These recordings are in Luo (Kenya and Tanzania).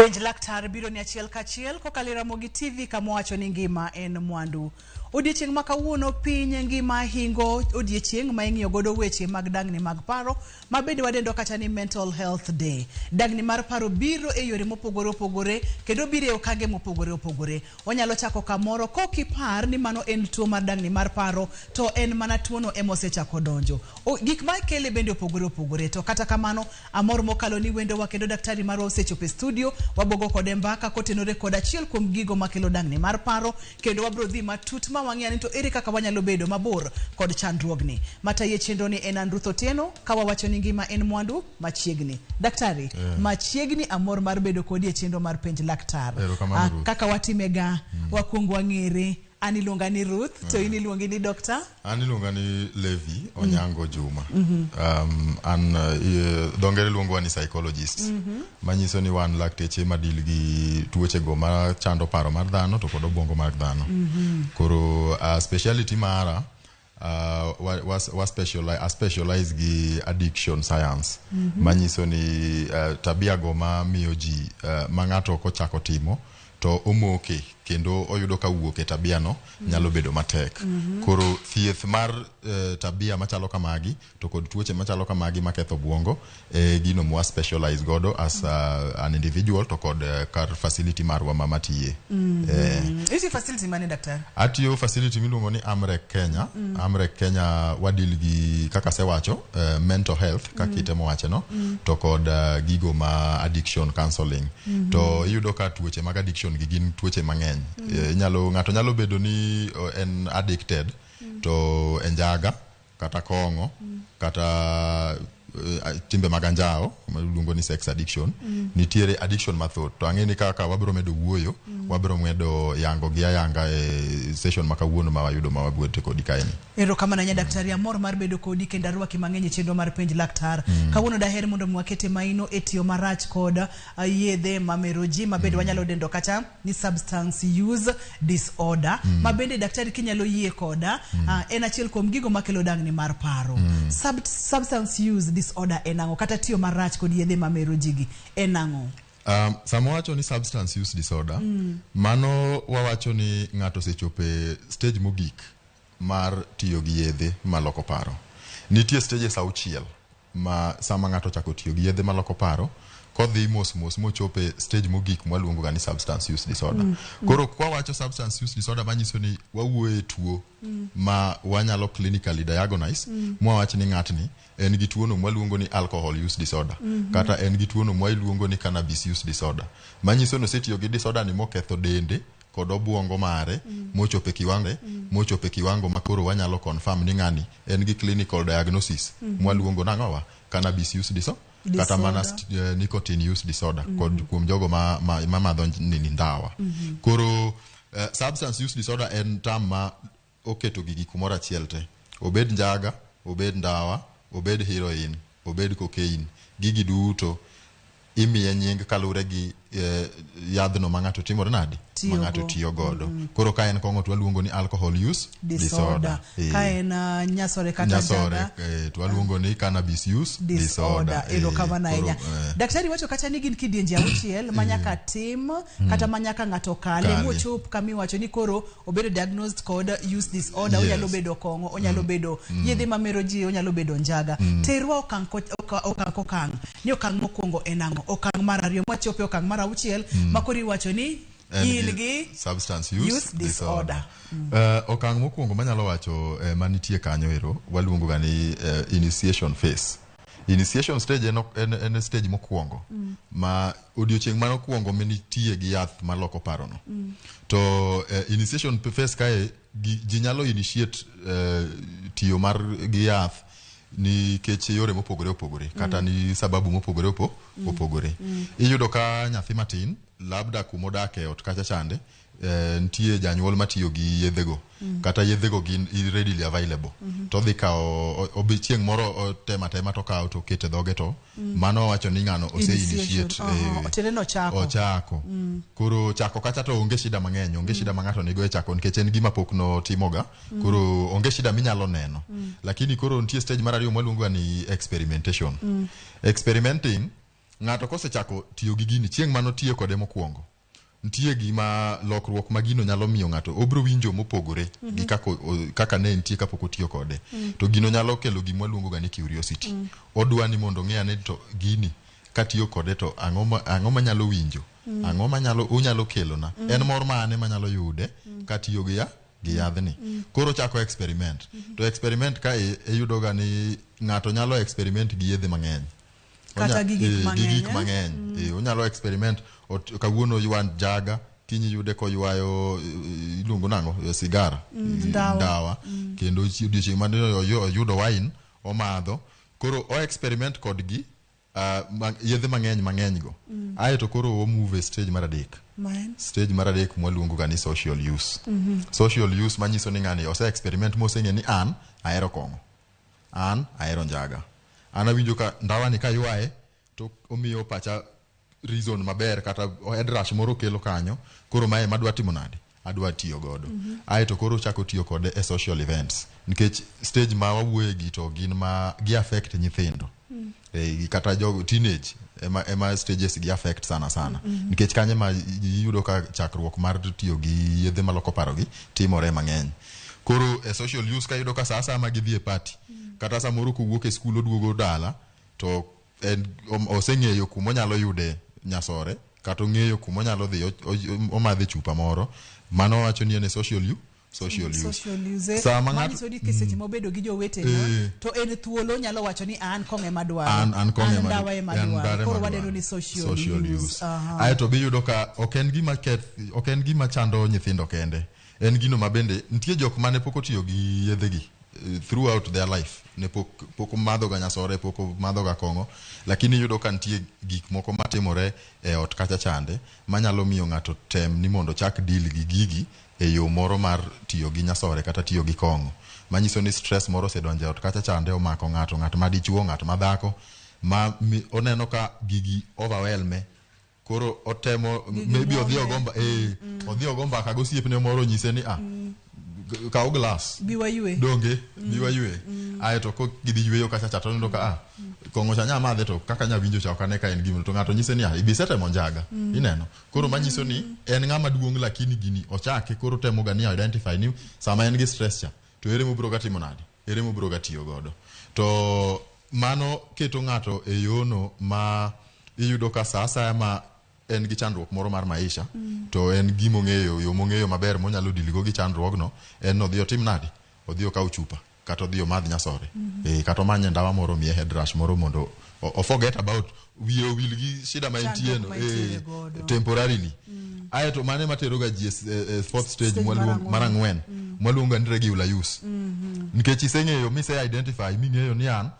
Penj laktar biro ni achiel kachiel kokalo RAMOGI TV kama wacho ni ngima en mwandu. Odiechieng' ma kawuono piny ngima hingo odiechieng' ma ing'iyo godo weche mag dangni mag paro mabende wadendo kata ni mental health day. Dangni mar paro biro e yore mopogore opogore kendo biro e okange mopogore opogore. Onyalo chako kamoro kokipar ni mano en tuo mar dangni mar paro to en mana tuono emosechako donjo. Gik ma kele bende opogore opogore to kata kamano amor mokalo ni wendo wa kendo daktari marwa osechopo e studio wabogo kode mbaka kotenore kod achiel kuom gigo makelo dangni mar paro kendo wabro dhi matut ma wang'eyo ni to ere kaka wanyalo bedo mabor kod chandruogni. Mataye chenro ni en Andruth Otieno kawa wacho ni ngima en mwandu machiegni. Daktari, machiegni amor mar bedo kodi e chenro mar penj laktar. Kaka watimega wakuongo wang'ere. An iluonga ni Ruth, to in iluongi ni Doctor? An iluonga ni Levi Onyango Juma. Dongere luongo ni psychologist. Manyiso ni wan lakteche madil gi tuoche go ma chando paro mar dhano to kod obwongo mar dhano. Koro speciality mara specialize gi addiction science. Manyiso ni tabia go ma meroji ma ng'ato kochako timo to omoke kendo oyudo ka wuok e tabia no nyalo bedo matek. Koro thieth mar tabia machalo kamagi to kod tuoche machalo kamagi maketho obwongo gino mwa specialize godo as an individual to kod kar facility marwa mamatiye. Isi facility mane daktari? Atiyo facility miluongo ni Amrek Kenya. Amrek Kenya wadil gi kaka sewacho mental health kakitemo wache no to kod gigo ma addiction counseling. To iyudo ka tuoche mag addiction gi gin tuoche mang'eny. Ng'ato nyalo bedo ni en addicted to enjaga kata kongo kata timbe maganjao luongo ni sex addiction. Nitiere addiction mathoth to ang'eni kaka wabro medo wuoyo wabro medo yango gi ayanga e session makawuono ma wayudo ma wabwete kodi kaeni. Ero kama na daktari amor mar bedo kodi kendo arwaki mang'eny e chenro mar penj laktar. Kawuono daher mondo mwakete maino e tiyo marach kod yiedhe ma meroji mabende wanyalo dendo kata ni substance use disorder. Mabende daktari kinyalo yie koda en achiel kuom gigo makelo dangni mar paro. Substance use disorder enango kata tiyo marach kod yiedhe ma meroji gi enango. Samo wacho ni substance use disorder mano wawacho ni ng'ato sechope stage mogik mar tiyo gi yedhe maloko paro. Nitie stages auchiel ma sama ng'ato chako tiyo gi yedhe maloko paro kodhi mos mochope stage mogik mwaluongo ga ni substance use disorder. Koro kwa wacho substance use disorder manyiso ni wawuoye tuo ma wanyalo clinically diagnose mwawacho ni ng'atni en gi tuono mwaluongo ni alcohol use disorder kata en gi tuono mwaluongo ni cannabis use disorder. Manyiso no setiyo gi disorder ni moketho dende kod obwongo mare mochope kiwango makoro wanyalo confirm ni ng'ani en gi clinical diagnosis mwaluongo nang'owa cannabis use disorder kata mana nicotine use disorder kod kuom jogo ma madho ni ndawa. Koro substance use disorder en tam ma oketo gigi kumora achiel te. Obed njaga, obed ndawa, obed heroin, obed cocaine, gigi duto imiye nying kalure gi yadhno ma ng'ato timore nadi ma ng'ato tiyo godo. Koro ka en kongo to waluongo ni alcohol use disorder. Ka en nyasore kata njaga to waluongo ni cannabis use disorder. Ero kama na enya. Daktari wacho kata ni gin kidienje auchiel manyaka tim kata manyaka ng'ato kale mochop kami wacho ni koro obedo diagnosed kod use disorder. Onyalo bedo kongo, onyalo bedo yedhe ma meroji, onyalo bedo njaga. Terwa okang ni okang mokwongo enango, okang mar ariyo mwachope okang mar auchiel makori wacho ni ilgi substance use disorder. Okang mokwongo manyalo wacho manitie kanyo ero waluongo ga ni initiation phase. Initiation stage en stage mokwongo ma odiochieng' mano kwongo menitie gi yath maloko paro no. To initiation phase kae ji nyalo initiate tiyo mar gi yath ni keche yore mopogore opogore kata ni sababu mopogore opogore. Iyudo ka nyathi matin labda kumodake ot kacha chande ntie janyuol matiyo gi yedhego kata yedhego gin readily available to dhi kao obichieng' moro tema to kao to kete dhoge to mano wacho ni ng'ano ose initiate ochako. Koro chako kacha to onge shida mang'eny, onge shida ma ng'ato nigo e chako nikech en gima pok no timoga. Koro onge shida minyalo neno. Lakini koro ntie stage mar ariyo mwaluongo ni experimentation. Experimenting ng'ato kosechako tiyo gi gini chieng' mano tiyo kode mokwongo nitie gima lokruok ma gino nyalo miyo ng'ato obro winjo mopogore gi kaka ne nitie kapok otiyo kode to gino nyalo kelo gima luongo ga ni curiosity odwa ni mondo ng'e ane to gini katiyo kode to ang'o manyalo winjo ang'o manyalo onyalo kelona en mor mane manyalo yude katiyo gi yadhni koro chako experiment to experiment ka yudo ga ni ng'ato nyalo experiment gi yedhe mang'eny kata gi gik mang'eny onyalo experiment kawuono yuan jaga kiny yude koywayo iluongo nang'o sigara ndawa kendo odiochieng' mane oyudo wine omadho koro o experiment kod gi yedhe mang'eny go aeto koro o move e stage mar adek mwaluongo ga ni social use social use manyiso ni ng'ani ose experiment moseng'e ni an ahero kong'o an ahero njaga an awinjo ka ndawa ni kaywaye to omiyo pacha reason maber kata head rush moro kelo kanyo koro mae madwa timo nade adwa tiyo godo aeto koro chako tiyo kode e social events nikech stage ma wawuoye gi to gin ma gi affect nyithindo kata jogo teenage ema stages gi affect sana nikech kanye ma yudo ka chakruok mar tiyo gi yedhe maloko paro gi timore mang'eny koro e social use ka yudo ka sasa ma gidhi e party kata samoro kuwuok e skul oduogo dala to oseng'eyo kuma onyalo yude nyasore kata ong'eyo kuma onyalo dhi omadhe chupa moro mano wacho ni en social use sama ng'ato sodi keseche mobedo gi jowete to en thuolo nyalo wacho ni an kong'e madwaro an kong'e madwaro koro wadendo ni social use aeto be yudo ka ok en gima chando nyithindo kende en gino mabende nitie jok mane pok otiyo gi yedhe gi throughout their life ne pok madho ga nyasore pok madho ga kong'o lakini yudo ka nitie gik moko matimore e ot kacha chande manyalo miyo ng'ato tem ni mondo chak deal gi gigi e yo moro mar tiyo gi nyasore kata tiyo gi kong'o manyiso ni stress moro osedonjo e ot kacha chande omako ng'at ma dichuo ng'at ma dhako ma oneno ka gigi overwhelme koro otemo maybe odhi ogomba ka gosiepne moro nyise ni kaw glass biwaywe aeto ko gidhi yweyo kacha chato ndo ka kong'o cha nya madhe to kaka nya winjo cha okane ka en gimo to ng'ato nyise ni ibisete monjaga ineno koro manyiso ni en ng'ama duong' lakini gini ochake koro temo ga ni identify ni sama en gi stress cha to ere mobro ga timo nade ere mobro ga tiyo godo to mano keto ng'ato e yono ma iyudo ka sasa ma en gi chandruok moro mar maisha to en gimo ng'eyo yo mong'eyo maber monyalo diligo gi chandruogno en odhi otim nade odhi okaw chupa kata odhi omadh nyasore kata omanye ndawa moro miye head rush moro mondo o forget about wiye wil gi shida ma entieno temporarily aeto mane matero ga ji fourth stage mar ang'wen mwaluongo ni regular use nikech iseng'eyo mise identify ming'eyo ni an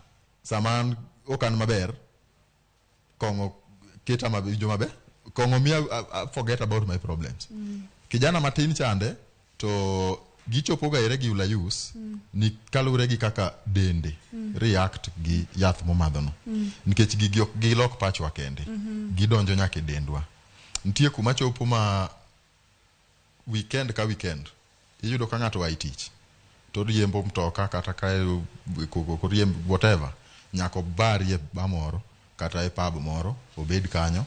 sama okan maber kong'o keta maber kong'o miya forget about my problems kijana matin chande to gichopo ga e regular use ni kalure gi kaka dende react gi yath momadhono nikech gilok pachwa kende gidonjo nyaka e dendwa nitie kuma chopo ma weekend ka weekend iyudo ka ng'ato ai tich to riembo mtoka kata ka riembo whatever nyako barie bamoro kata e pub moro obed kanyo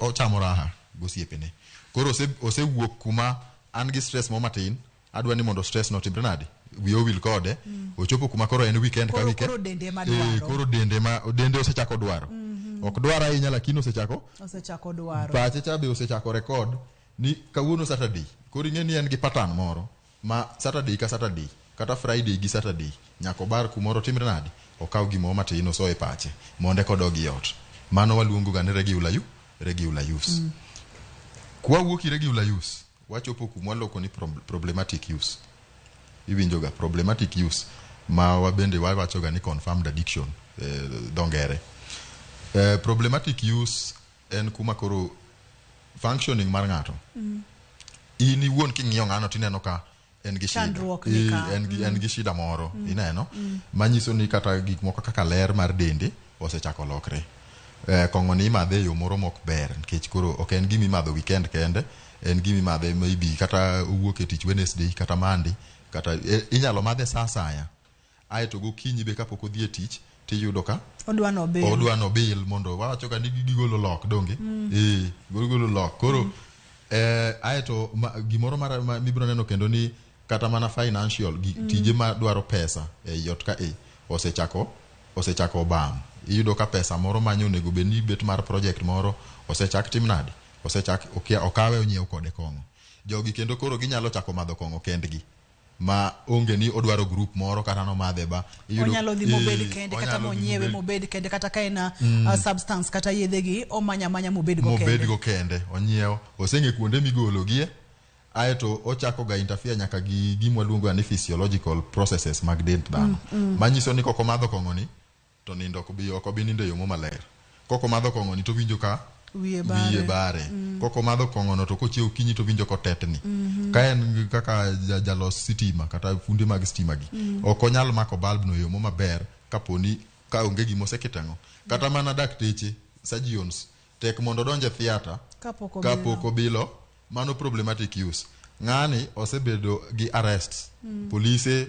ochamo raha gosiepene koro osewuok kuma an gi stress mo matin adwa ni mondo stress no timre nade wiyo wil kode ochopo kuma koro en weekend ka weekend koro dende osechako dwaro ok dwara ahinya lakini osechako dwaro pache cha be osechako record ni kawuono Saturday koro ing'e ni en gi pattern moro ma Saturday ka Saturday kata Friday gi Saturday nyako bar kumoro timre nade okaw gimo matin oso e pache monde kodogi ot mano waluongo ga ni regular use kwa wuoki regular use wachopo kuma loko ni problematic use iwinjo ga problematic use ma wabende wacho ga ni confirmed addiction dongere problematic use en kuma koro functioning mar ng'ato in iwuon king'iyo ng'ano tineno ka en gi shida en gi shida moro ineno manyiso ni kata gik moko kaka ler mar dende osechako lokre kong'o ni imadhe yo moro mok ber nikech koro ok en gimi madho weekend kende en gimi madhe maybe kata owuok e tich Wednesday kata Monday kata inyalo madhe saa saya aeto gokinyi be kapok odhi e tich tiyudo ka odwa no bill mondo wacho ka ni gigolo lock donge golo lock koro aeto gimoro mibiro neno kendo ni kata mana financial tije ma dwaro pesa yot ka osechako bam iyudo ka pesa moro manyo onego bed ni bet mar project moro osechak timnadi okawe onyiew kode kong'o jogi kendo koro ginyalo chako madho kong'o kendgi ma onge ni odwaro group moro kata no madhe ba onyalo dhi mobed kende kata monyewe mobed kende kata kaina substance kata yedhe gi omanya mobed go kende onyiew osenge kuonde migologie aeto ochako ga interfere nyaka gi gimwa luongo ni physiological processes mag dend dhano manyiso ni koko madho kong'o ni to nindo ok obi nindo yo maler koko madho kong'o ni to winjo ka wiye bare koko madho kong'o no to kochiew kinyi to winjo kotetni ka en kaka jalos sitima kata funde mag sitima gi ok onyal mako bulb no yo maber kaponi ka onge gimo sekitengo kata mana dakteche surgeons tek mondo donje theater kapoko bilo mano problematic use ng'ani osebedo gi arrest police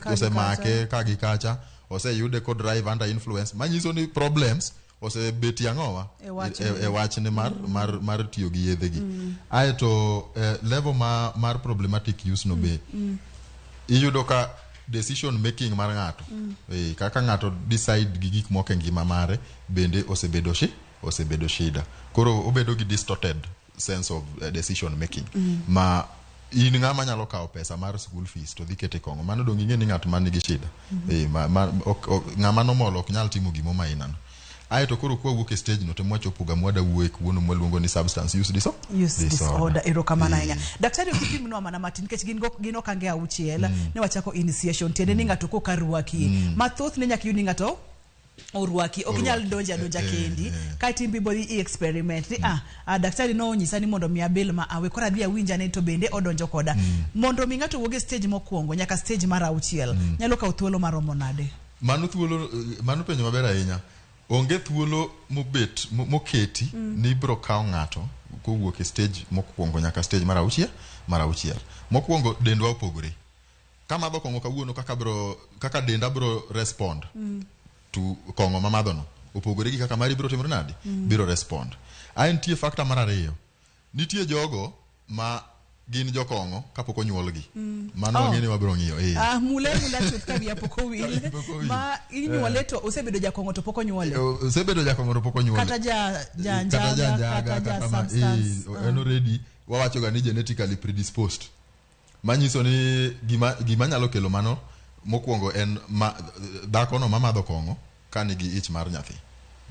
osemake kagi kacha oseyude ko drive under influence manyiso ni problems osebeti ang'owa e wachne mar tiyo gi yedhe gi aeto level mar problematic use no be iyudo ka decision making mar ng'ato kaka ng'ato decide gi gik moko e ngima mare bende osebedo shida koro obedo gi distorted sense of decision making ma in ng'ama nyalo kawo pesa mar school fees to dhi kete kong'o mano dong ing'e ni ng'at man nigi shida ng'ama nomolo ok nyal timo gimo mainano aeto koro kwa wuok e stage no to mwachopo ga mwada wuok wuono mwaluongo ni substance use disorder erokamano ahinya daktari okipimnwa mana matin nikech gin okange auchiel ne wachako initiation tiende ni ng'ato kokarwaki mathoth ne nyaka yudi ng'ato orwaki ok nyal donja kendi ka timbi body experiment ni daktari no onyisa ni mondo mi abil ma awe kora dhi awinja ne to bende odonjo koda mondo mi ng'ato wuoge stage mokwongo nyaka stage mar auchiel nyalo kawo thuolo maromo nade mano penjo maber ahinya onge thuolo moketi ni bro kawo ng'ato kowuok e stage mokwongo nyaka stage mar auchiel mokwongo dendwa opogore kama madho kong'o kawuono kaka denda bro respond to kong'o mamadho no opogore gi kaka mari bro timore nadi biro respond nitie factor mar ariyo nitie jogo ma gin jokong'o kapok onyuolgi mano wang'eni wabiro ng'iyo mula chuth ka biya pok owil ma inyuole to osebedo jakong'o to pok onyuole osebedo jakong'o to pok onyuole kata janjaga kata substance en already wawacho ga ni genetically predisposed manyiso ni gima nyalo kelo mano mokwongo en dhako no mamadho kong'o ka nigi ich mar nyathi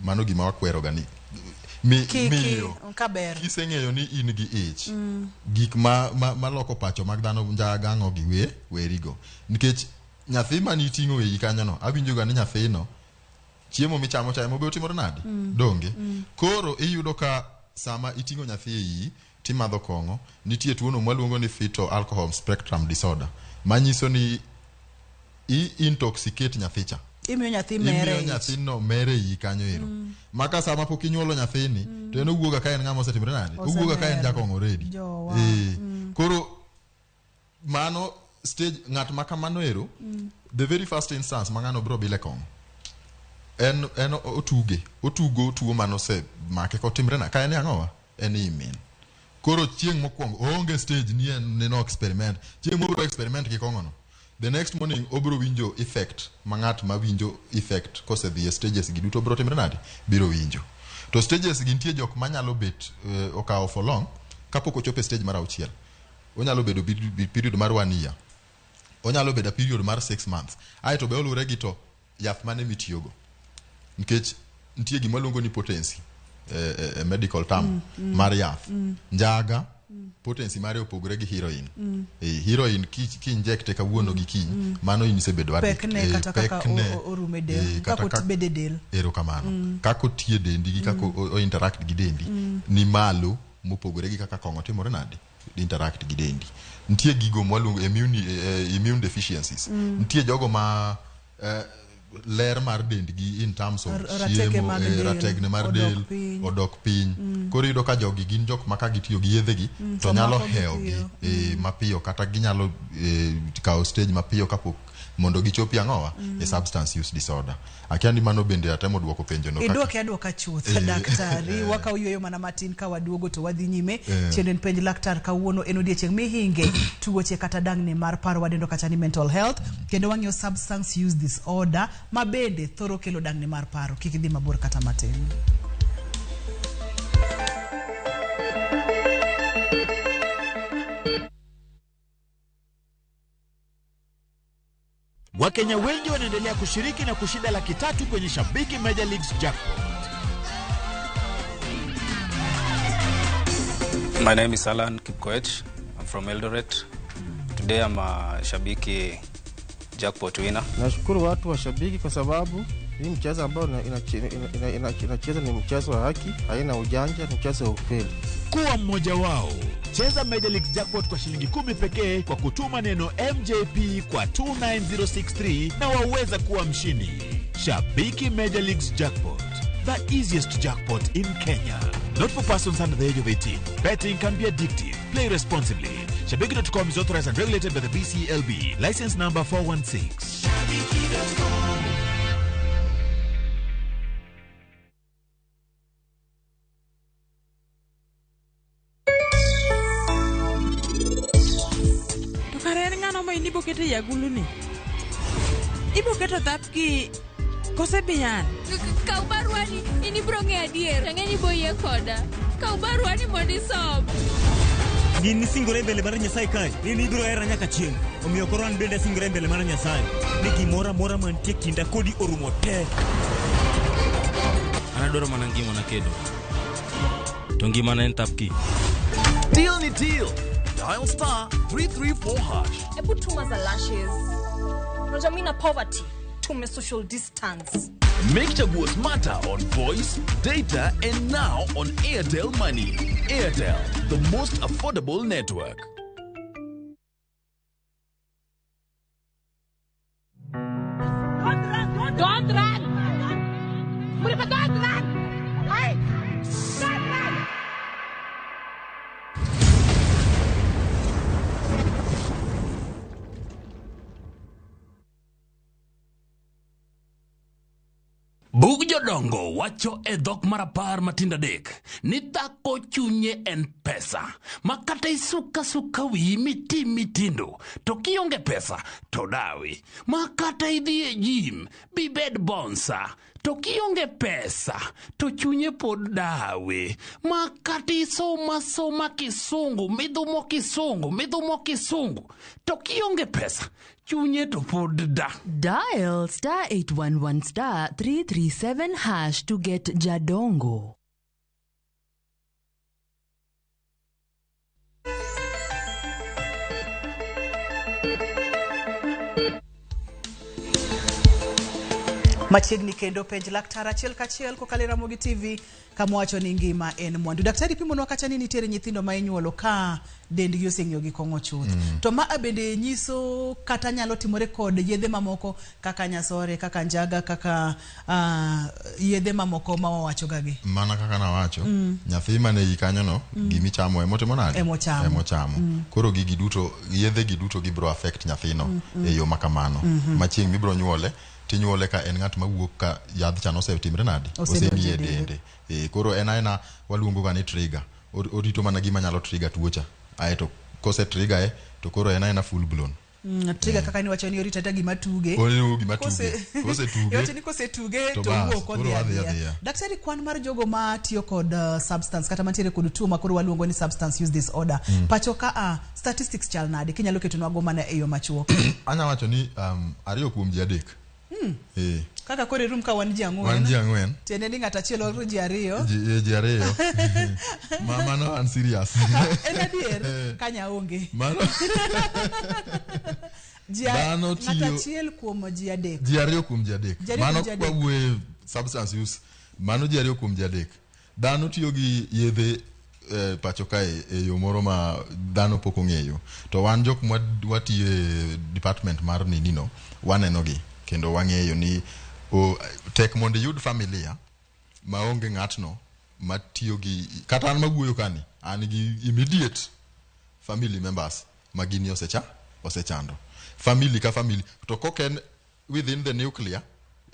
mano gima wakwero ga ni miyo kiseng'eyo ni in gi ich gik maloko pacho mag dhano njagang'o gi werigo nikech nyathi mani iting'o ei kanyo no awinjo ga ni nyathino chiemo michamo cha mobe otimore nadi donge koro iyudo ka sama iting'o nyathi ei timadho kong'o nitie tuono mwaluongo ni fetal alcohol spectrum disorder manyiso ni intoxicate nyathicha imiyo nyathino mere yi kanyo ero maka sama pok inyuolo nyathini to en owuoga ka en ng'ama osetimore nadi owuoga ka en jakong'o ready koro mano stage ng'at ma kamano ero the very first instance ma ng'ano bro bile kong'o en otugo tuo mano se make kotimre na ka en ang'owa en imin koro chieng' mokwongo onge stage ni en no experiment chieng' mobro experiment gi kong'o no the next morning obro winjo effect mangat ma winjo effect kose dhi stages gi duto bro timre nadi biro winjo to stages gi nitie jok manyalo bet okawo for long kapok ochope stage mar auchiel onyalo bedo period mar 1 year onyalo bedo period mar 6 months aeto be olure gi to yath mane mitiyogo nikech nitie gima luongo ni potency medical term mar yath njaga potency mare opogore gi heroin heroin ki inject ka wuono gi kiny mano inisebedo pekne kata kaka orume del kako bede del kamano kako tie dendi gi kako o interact gi dendi ni malo mopogore gi kaka kong'o timore nadi interact gi dendi nitie gigo mwaluongo immune deficiencies nitie jogo ma ler mar dendgi in terms of chiemo rategne mar del odok piny koro yudo ka jogi gin jok ma ka gitiyo gi yedhe gi to nyalo hewo gi mapiyo kata ginyalo kawo stage mapiyo kapok mondo gichopi ang'owa e substance use disorder. Akiandi mano bende atemo duoko penjo no. Idwoka chuth daktari waka uyueyo mana matin ka waduogo to wadhi nyime chenden penj laktar kawuono en odiechieng' mihinge tuoche kata dang'ni mar paro wadendo kata ni mental health kendo wang'iyo substance use disorder ma bende thoro kelo dang'ni mar paro. Kik idhi mabor kata matin. Wakenya wengi wanaendelea kushiriki na kushinda $300,000 kwenye Shabiki Major Leagues Jackpot. My name is Alan Kipkoech. I'm from Eldoret. Today I'm a Shabiki Jackpot winner. Nashukuru watu wa Shabiki kwa sababu hii mchezo ambao inacheza ni mchezo wa haki, haina ujanja, ni mchezo wa ukweli. Kuwa mmoja wao. Cheza Major Leagues Jackpot kwa shilingi 10 pekee kwa kutuma neno MJP kwa 29063 na waweza kuwa mshindi. Shabiki Major Leagues Jackpot, the easiest jackpot in Kenya. Not for persons under the age of 18. Betting can be addictive. Play responsibly. Shabiki.com is authorized and regulated by the BCLB. License number 416. Shabiki.com. Ibo kete yaguluni. Ibo keto tapki kose biyan. Kau baruani ini bronge adier. Tangeni boye koda. Kau baruani mondi sob. Gini singore mbele mara Nyasaye kai. Nini biro era nyaka chieng. Omiyo koran bende singore mbele mara Nyasaye. Niki mora mantie kinda kodi orumo te. Anadoro mana ngimo na kedo. To ngima na en tapki. Deal ni deal. Dial *334#. Ebu tuma za lashes. Rajamina poverty. Tume social distance. Make chaguo smarter on voice, data, and now on Airtel Money. Airtel, the most affordable network. Don't run! Don't run! Hey! Don't run! Bug jodongo wacho e dhok marapar matinda dek ni dhako chunye en pesa makata isuka wi mitindo to kionge pesa to dawi makata idhi e gym bibed bonsa to kionge pesa to chunye pod dawe makata isoma kisungu midhumo kisungu to kionge pesa chunye to pod da. Dial *811 *337# to get Jadongo. Machiegni kendo penj laktar achiel kachiel kokalo Ramogi TV kamwacho ni ngima en mwandu. Daktari pimonwa kacha ni nitiere nyithindo ma inyuolo ka dendgi oseng'iyo gi kong'o chuth. To ma bende nyiso kata nyalo timore kod yedhe mamoko kaka nyasore, kaka njaga, kaka yedhe mamoko ma wawacho gagi. Mana kaka na wacho, nyathi mane ikanyo no, gimichamo emotimo nade? Emochamo. Koro gigi duto, yedhe gi duto gibro affect nyathino e yo makamano. Machieng mibro nyuole tinyuole ka en ng'at mawuok ka yadh chano osetimre nade osemiye dende koro en aina waluongo ga ni trigger orito mana gima nyalo trigger tuocha aeto kose trigger to koro en aina full blown trigger kaka ni wacho ni orito ta gima tuge kose tuge yote ni kose tuge to wuok odhi. Daktari, kwan mar jogo ma tiyo kod substance kata mantiere kod tuo makoro waluongo ni substance use disorder pacho ka statistics chal nade kinyalo ketonwa go mana e yo machuok? Anya wacho ni ariyo kuom ji adek. Kaka kore room ka wan ji ang'wen. Tene ni ng'ata chielo oro ji ariyo. Ji ariyo. Mama no an serious. En adier kanya onge. Mano. Ng'ata chiel kuom ji adek. Ji ariyo kuom ji adek. Mano kwa we substance use. Mano ji ariyo kuom ji adek. Dhano tiyo gi yedhe pacho kae e yo moro ma dhano pok ong'eyo. To wan jok watiyo e department mar ninino waneno gi. Kendo wang'eyo ni tek mondo yud familia maonge ng'atno matiyo gi kata an mawuoyo kani an gi immediate family members magini osechando. Family ka family to koken within the nuclear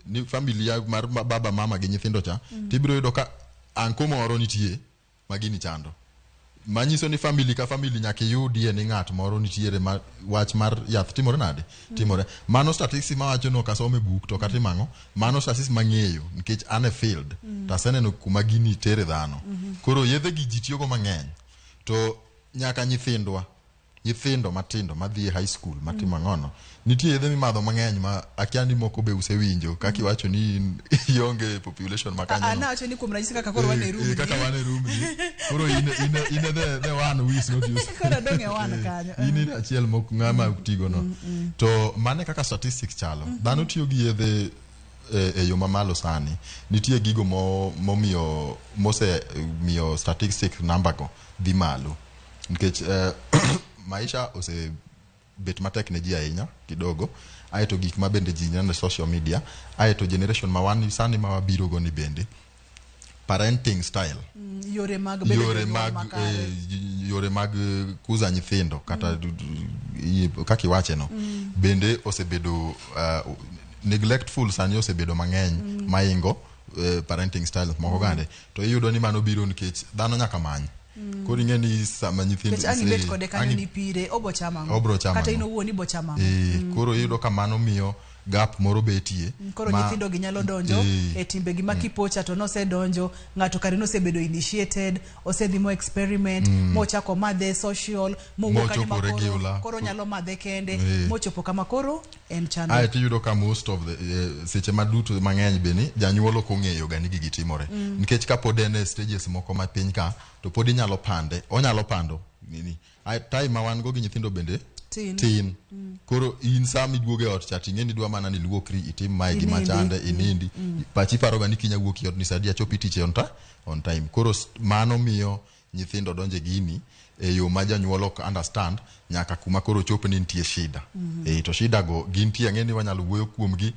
ni familia mar baba mama gi nyithindo cha tibiro yudo ka anko moro nitie magini chando. Manyiso ni family ka family nyaka yudie ni ng'at moro nitiere ma wach mar yath timore nade timore. Mano statistics ma wacho no kasome book to kata mango mano statistics mang'eyo nikech an e field taseneno kuma gini tere dhano. Koro yedhe gi ji tiyogo mang'eny to nyaka nyithindo matindo madhi high school matimo ng'ono nitie yedhe mimadho mang'eny ma akia ni moko be usewinjo kaka iwacho ni ionge population makanyo. Ana wacho ni kuom ranyisi kaka koro wane room. Kaka wane room. Koro in the one who is not used. Koro donge wan kanyo. In achiel moko ng'ama utigo no. To mane kaka statistics chalo. Dhano tiyo gi yedhe e yo mamalo sani. Nitie gigo momiyo miyo statistics number go dhi malo. Nikech maisha ose bet matek ne ji ahinya kidogo aeto gik ma bende ji neno social media aeto generation ma wan sani ma wabiro go ni bende parenting style yore mag kuza nyithindo kata kaki wache no bende osebedo neglectful sani osebedo mang'eny maingo parenting style moko gande to iyudo ni mano biro nikech dhano nyaka many. Koro ing'eni sama nyithindo kech ang'ibet kode kanyo ni pire obro chama kata ino wuoni bo chama. Koro iyudo ka mano miyo gap moro betie. Koro nyithindo gi nyalo donjo e timbe gi makipocha to nosedonjo ng'ato kare nosebedo initiated osedhi mo experiment mochako madhe social mowuok kanyo makoro koro nyalo madhe kende mochopo kama koro en chano. Aeto iyudo ka most of the seche maduto mang'eny beni janyuol ok ong'eyo ga ni gigi timore nikech ka pod en stages moko ma piny ka to pod onyalo pando nini time ma wan go gi nyithindo bende tin. Koro in sami duoge ot chat ing'eni dwa mana ni luokri itim mae gi machande inindi pachi paroga ni kinya wuoki ot ni sadia chopi tiche on time. Koro mano miyo nyithindo donje gini e yo ma janyuol ok understand nyaka kuma koro chopo ni nitie shida. To shida go gintie ang'eni wanyalo wuoyo kuom gi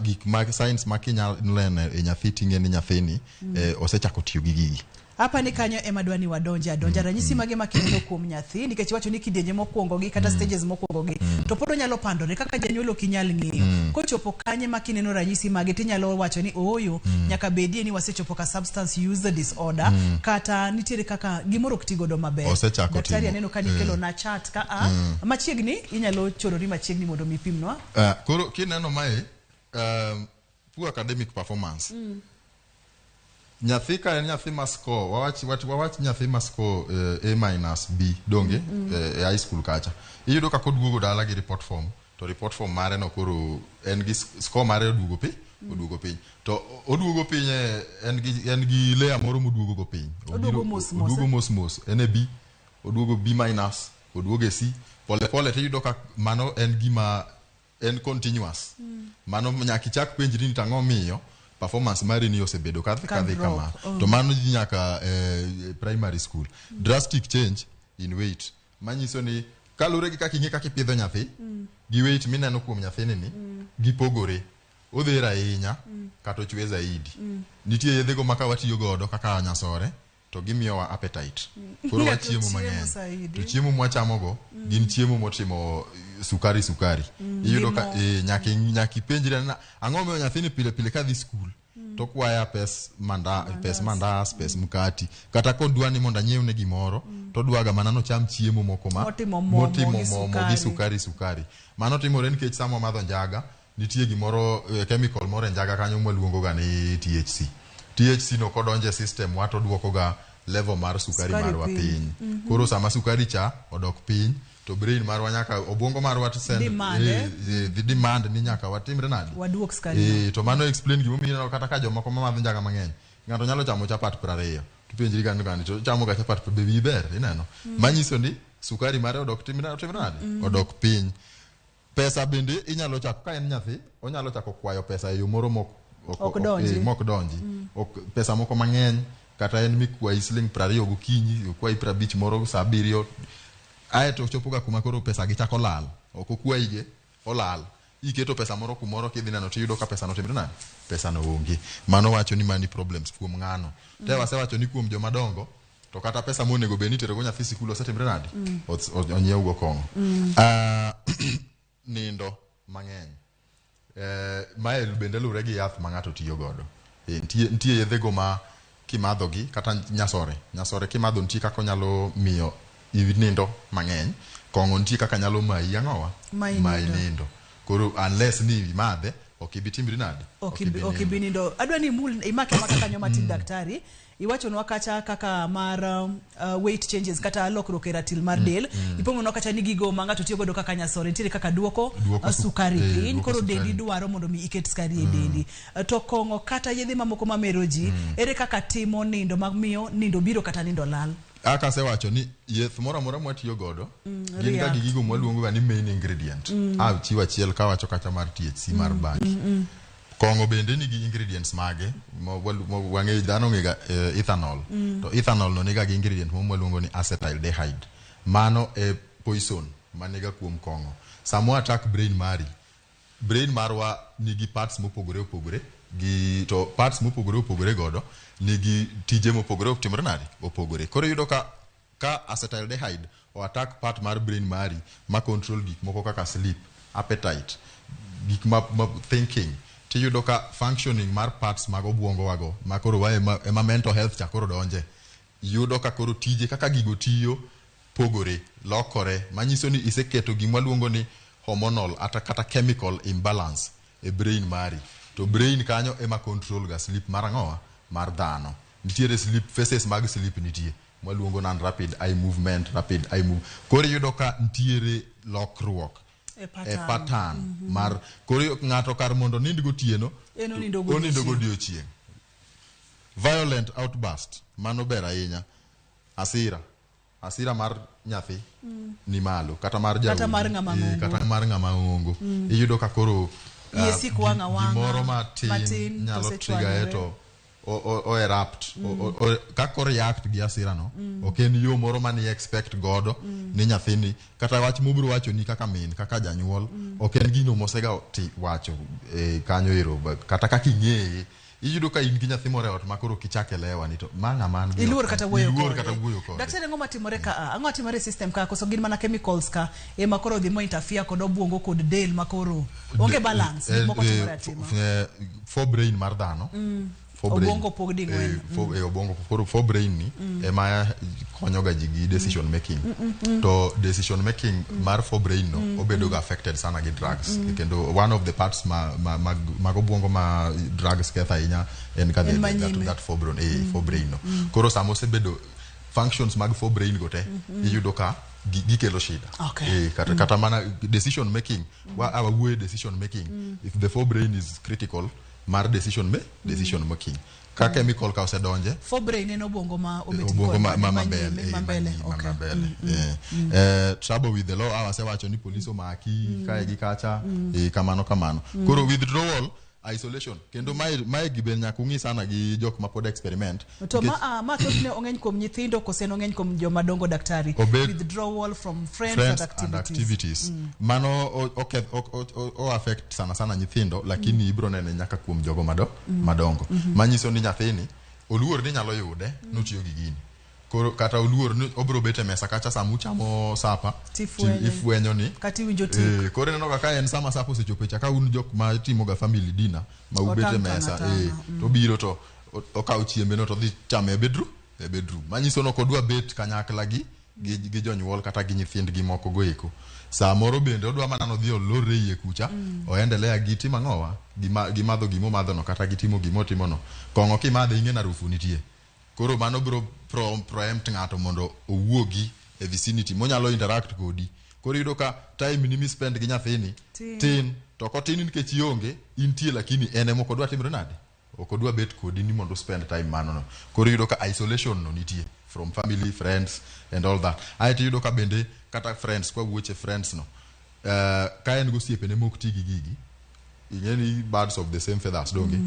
gik mag science ma kinyalo e nyathi ting'eni nyathini osechako tiyo gi gigi. Hapa ni kanyo ema dwani wadonja ranyisi mage makineno kuom nyathi nikech wacho ni kidienje mokwongo gi kata stages mokwongo gi to pod onyalo pandore kaka janyuol ok inyal ng'eyo. Kochopo kanye makineno ranyisi mage tinyalo wacho ni oyo nyaka bedie ni wasechopo ka substance use disorder kata nitiere kaka gimoro ktigo do maber. Daktari aneno ka nikelo na chat ka machiegni inyalo chorori machiegni mondo mipimnwa. Koro kineno mae poor academic performance. Nyathi ka en nyathi ma score wawach nyathi ma score A-B donge high school kacha iyudo ka koduogo dala gi report form to report form mare no koro en gi score mare oduogo piny to oduogo piny en gi layer moro moduogo go piny oduogo mos en B oduogo B- oduogo C pole iyudo ka mano en gima en continuous mano nyaka ichak penjri ni tang'o miyo performance mari ni osebedo kadhi kama to mano nyaka primary school drastic change in weight manyiso ni kalure gi kaka ing'e kaka ipidho nyathi gi weight mineno kuom nyathini ni gipogore odhera ahinya kata ochwe zaidi. Nitie yedhe go maka watiyo godo kaka nyasore to gimiyowa appetite koro wachiemo mang'eny to chiemo mwachamo go gin chiemo motimo sukari iyudo ka nyaka ipenjre na ang'o miyo nyathini pile ka dhi school to kwaya pes mandas pes mkati kata kodwa ni mondo anyiew ne gimoro to dwaga mana no cham chiemo moko motimo momo gi sukari. Mano timore nikech sama madho njaga nitie gimoro chemical moro njaga kanyo mwaluongo ga ni THC no kodonje system wato duoko ga level mar sukari marwa piny. Koro sama sukari cha odok piny to brain marwa nyaka obwongo marwa to send the demand ni nyaka watimre nadi waduok skari to mano explain gimo mino kata ka jomoko madho njaga mang'eny ng'ato nyalo chamo chapat 20 to penjri gani to chamo ga chapat to bebi ber ineno manyiso ni sukari mare odok timre nadi odok piny. Pesa bende inyalo chako ka en nyathi onyalo chako kwayo pesa e yo moro mok donji pesa moko mang'eny kata en mikwayi siling 20 gokinyi okwayi 50 moro saa 7 aeto chopo ga kuma koro pesa gi chako lal ok okwayige olal iketo pesa moro kumoro kidhi neno tiyudo ka pesa no timre nani pesa no onge. Mano wacho ni mani problems kuom ng'ano te wasewacho ni kuom jomadongo to kata pesa monego beni tero go nyathi sikul osetimre nadi onyiew go kong'o nindo mang'eny mae bende lure gi yath ma ng'ato tiyo godo nitie yedhe go ma kimadho gi kata nyasore kimadho nitie kaka nyalo miyo nindo mang'eny kong'o nitie kaka nyalo mayi ang'owa mayi nindo koro unless ni imadhe okibitimri nadi okibinindo adwa ni imake kaka kanyo matin daktari iwachonwa kacha kaka mar weight changes kata lokruok e ratil mar del ipongonwa kacha ni gigo ma ng'ato tiyo godo kaka nyasore nitiere kaka duoko sukari piny koro dendi dwaro mondo mi iket sukari e dendi to kong'o kata yedhe mamoko ma meroji ere kaka timo nindo mamiyo nindo biro kata nindo lal aka se wacho ni yeth moro amora mwatiyo godo gin ga gigo mwaluongo ni main ingredient chiwo achiel ka wacho kacha mar THC mar bangi kong'o bende nigi ingredients mage wang'e dhano ng'ega ethanol to ethanol no niga gi ingredient mwaluongo ni acetaldehyde mano e poison maniga kuom kong'o samo attack brain marwa nigi parts mopogore opogore gi to parts mopogore opogore godo nigi tije mopogore optimore nadi opogore koro yudo ka acetaldehyde o attack part mar brain mari ma control gik moko kaka sleep appetite gik ma thinking tiyudo ka functioning mar parts mag obwongo wago ma koro wae ema mental health cha koro donje yudo ka koro tije kaka gigo tiyo pogore lokore manyiso ni iseketo gima luongo ni hormonal kata chemical imbalance e brain mari to brain kanyo ema control ga sleep mar ang'owa mar dhano nitiere sleep phases mag sleep nitie mwaluongo nan rapid eye movement koro yudo ka nitiere lokruok e pattern mar koro ng'ato kar mondo nind gotieno onindo godiochieng violent outburst mano ber ahinya asira mar nyathi ni malo kata mar ng'ama ongo iyudo ka koro gimoro matin nyalo trigger eto o erupt kako react gi asira no ok en yo moro mani expect godo ni nyathini kata wach mobiro wacho ni kaka min kaka janyuol ok en gino mosega wacho kanyo ero kata kaka ing'eye iyudo ka in gi nyathi moro e ot makoro kichake lewa ni to manga man gi iluor kata wuoyo kode daktari ng'oma timore ka ang'o timore system ka koso gin mana chemicals ka e makoro dhi mo interfere kod obwongo kod del makoro onge balance ni moko timore atima for brain mar dhano obongo pogdi ngwen obongo for brain ni ema konyo ga gi decision making to decision making mar for brain no obedo ga affected sana gi drugs kendo one of the parts mag obongo ma drugs ketha inya en ka that for brain no koro samo se bedo functions mag for brain gote iyudo ka gikelo shida kata mana decision making our decision making if the for brain is critical mar decision making ka chemical ka osedonje for brain en obongo ma mabele trouble with the law awase wacho ni police omaki kae gi kacha kamano koro withdrawal isolation kendo mai giben nyakung'i sana gi jok ma pod experiment to ma tosne ong'eny kuom nyithindo koseno ong'eny kuom joma dongo daktari withdrawal from friends and activities mano o affect sana nyithindo lakini ibro nene nyaka kuom jogo madongo manyiso ni nyathini oluor ni nyalo yude notiyo gi gini koro kata oluor ni obro bete mesa kacha samuchamo sapa ifwenyo ni kati winjo tik koro neno kaka en sama sapa osechope cha ka un jok ma timo ga family dinner ma ubete mesa to biro to okaw chiembe no to dhi chame e bedroom manyiso no kodwa bet kanyakla gi jonyuol kata gi nyithind gi moko goeko samoro bende odwa mana no dhi olore yie kucha oendelea gi timo ang'owa gi madho gimo madho no kata gi timo gimo timo no kong'o kimadhe ing'e na rufu nitie koro mano bro preempt ng'ato mondo owuogi e vicinity monyalo interact kodi koro yudo ka time ni spend gi nyathini tin to kotin nikech ionge intie lakini ene moko dwa timre nade ok odwa bet kodi ni mondo spend time mano no koro yudo ka isolation no nitie from family friends and all that aito yudo ka bende kata friends kwa wuoche friends no ka en gosiepe ne mok tigi gigi ingeni birds of the same feathers donge